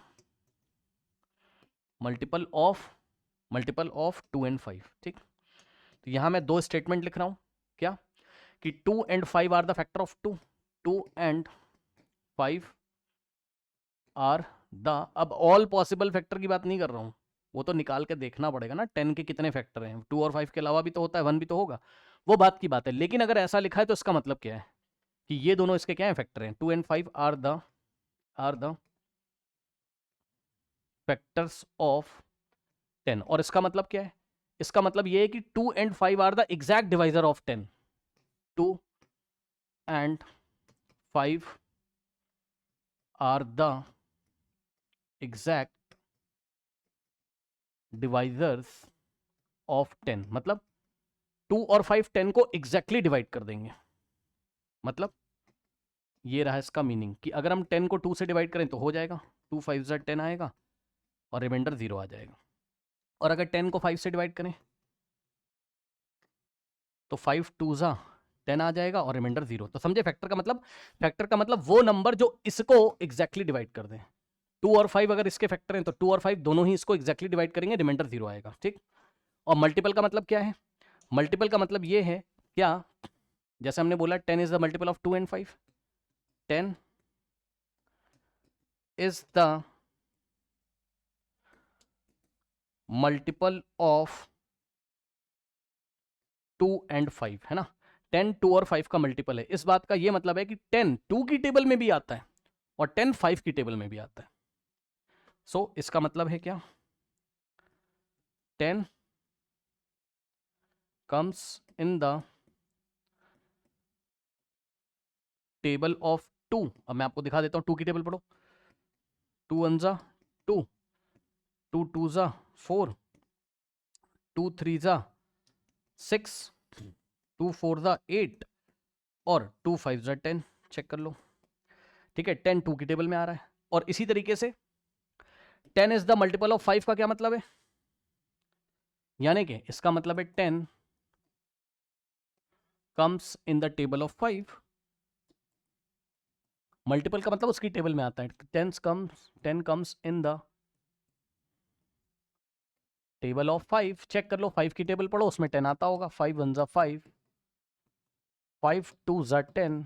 multiple of 2 and 5। ठीक, तो यहां मैं दो स्टेटमेंट लिख रहा हूं, क्या? कि 2 and 5 are the factor of 2, 2 and 5 are the, अब ऑल पॉसिबल फैक्टर की बात नहीं कर रहा हूं, वो तो निकाल के देखना पड़ेगा ना 10 के कितने फैक्टर हैं। 2 और 5 के अलावा भी तो होता है, 1 भी तो होगा, वो बात की बात है। लेकिन अगर ऐसा लिखा है तो इसका मतलब क्या है कि ये दोनों इसके क्या है? फैक्टर हैं। 2 and 5 are the factors of 10। और इसका मतलब क्या है? इसका मतलब ये है कि 2 and 5 are the exact divisor of 10। 2 and 5 are the exact divisors of 10। मतलब 2 और 5 10 को एग्जैक्टली डिवाइड कर देंगे। मतलब ये रहा इसका मीनिंग कि अगर हम 10 को 2 से डिवाइड करें तो हो जाएगा, 2 5 जा 10 आएगा और रिमाइंडर 0 आ जाएगा। और अगर 10 को 5 से डिवाइड करें तो 5 2 जा 10 आ जाएगा और रिमाइंडर 0। तो समझे फैक्टर का मतलब? फैक्टर का मतलब वो नंबर जो इसको एग्जैक्टली डिवाइड कर दें। 2 और 5 अगर इसके फैक्टर हैं तो 2 और 5 दोनों ही इसको एग्जैक्टली डिवाइड करेंगे, रिमाइंडर 0 आएगा। ठीक। और मल्टीपल का मतलब क्या है? मल्टीपल का मतलब ये है क्या, जैसे हमने बोला 10 is the multiple of 2 and 5, 10 is the multiple of 2 and 5, है ना। 10 2 और 5 का मल्टीपल है। इस बात का ये मतलब है कि 10 2 की टेबल में भी आता है और 10 5 की टेबल में भी आता है। सो इसका मतलब है क्या, 10 comes in the table of 2। अब मैं आपको दिखा देता हूं 2 की टेबल पढ़ो। 2 1 जा 2, 2 2 जा 4, 2 3 जा 6, 2 4 जा 8 और 2 5 जा 10। चेक कर लो। ठीक है, 10 2 की टेबल में आ रहा है। और इसी तरीके से 10 इज द मल्टीपल ऑफ 5 का क्या मतलब है, यानी कि इसका मतलब है 10 comes in the table of 5। Multiple का मतलब उसकी टेबल में आता है। 10 comes in the table of 5। Check कर लो, 5 की टेबल पढ़ो, उसमें 10 आता होगा। 5 1 जा 5, 5 2 जा 10।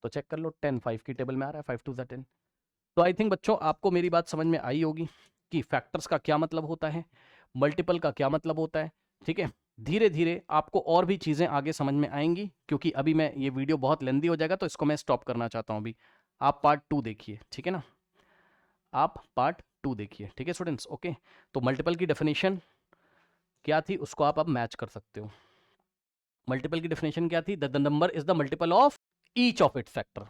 तो चेक कर लो, 10 5 की टेबल में आ रहा है, 5 2 जा 10। तो आई थिंक बच्चों आपको मेरी बात समझ में आई होगी कि फैक्टर्स का क्या मतलब होता है, मल्टीपल का क्या मतलब होता है। ठीक है, धीरे धीरे आपको और भी चीज़ें आगे समझ में आएंगी, क्योंकि अभी मैं ये वीडियो बहुत लेंदी हो जाएगा तो इसको मैं स्टॉप करना चाहता हूँ अभी। आप पार्ट 2 देखिए, ठीक है ना, आप पार्ट 2 देखिए। ठीक है स्टूडेंट्स, ओके। तो मल्टीपल की डेफिनेशन क्या थी उसको आप अब मैच कर सकते हो। मल्टीपल की डेफिनेशन क्या थी, the number is the multiple of each of its factor.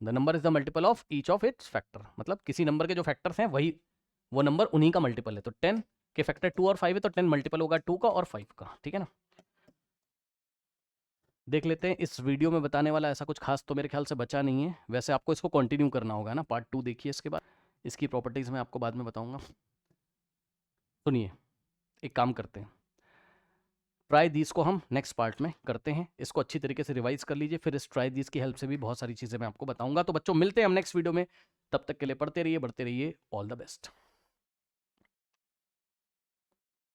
The number is the multiple of each of its factor, मतलब किसी नंबर के जो फैक्टर्स हैं वही वो नंबर उन्हीं का मल्टीपल है। तो 10 के फैक्टर 2 और 5 है तो 10 मल्टीपल होगा 2 का और 5 का। ठीक है ना, देख लेते हैं। इस वीडियो में बताने वाला ऐसा कुछ खास तो मेरे ख्याल से बचा नहीं है। वैसे आपको इसको कंटिन्यू करना होगा ना, पार्ट 2 देखिए, इसके बाद इसकी प्रॉपर्टीज मैं आपको बाद में बताऊंगा। सुनिए, एक काम करते हैं, ट्राई दीज को हम नेक्स्ट पार्ट में करते हैं। इसको अच्छी तरीके से रिवाइज कर लीजिए, फिर इस ट्राई दीज की हेल्प से भी बहुत सारी चीज़ें मैं आपको बताऊंगा। तो बच्चों मिलते हैं हम नेक्स्ट वीडियो में, तब तक के लिए पढ़ते रहिए, बढ़ते रहिए। All the best.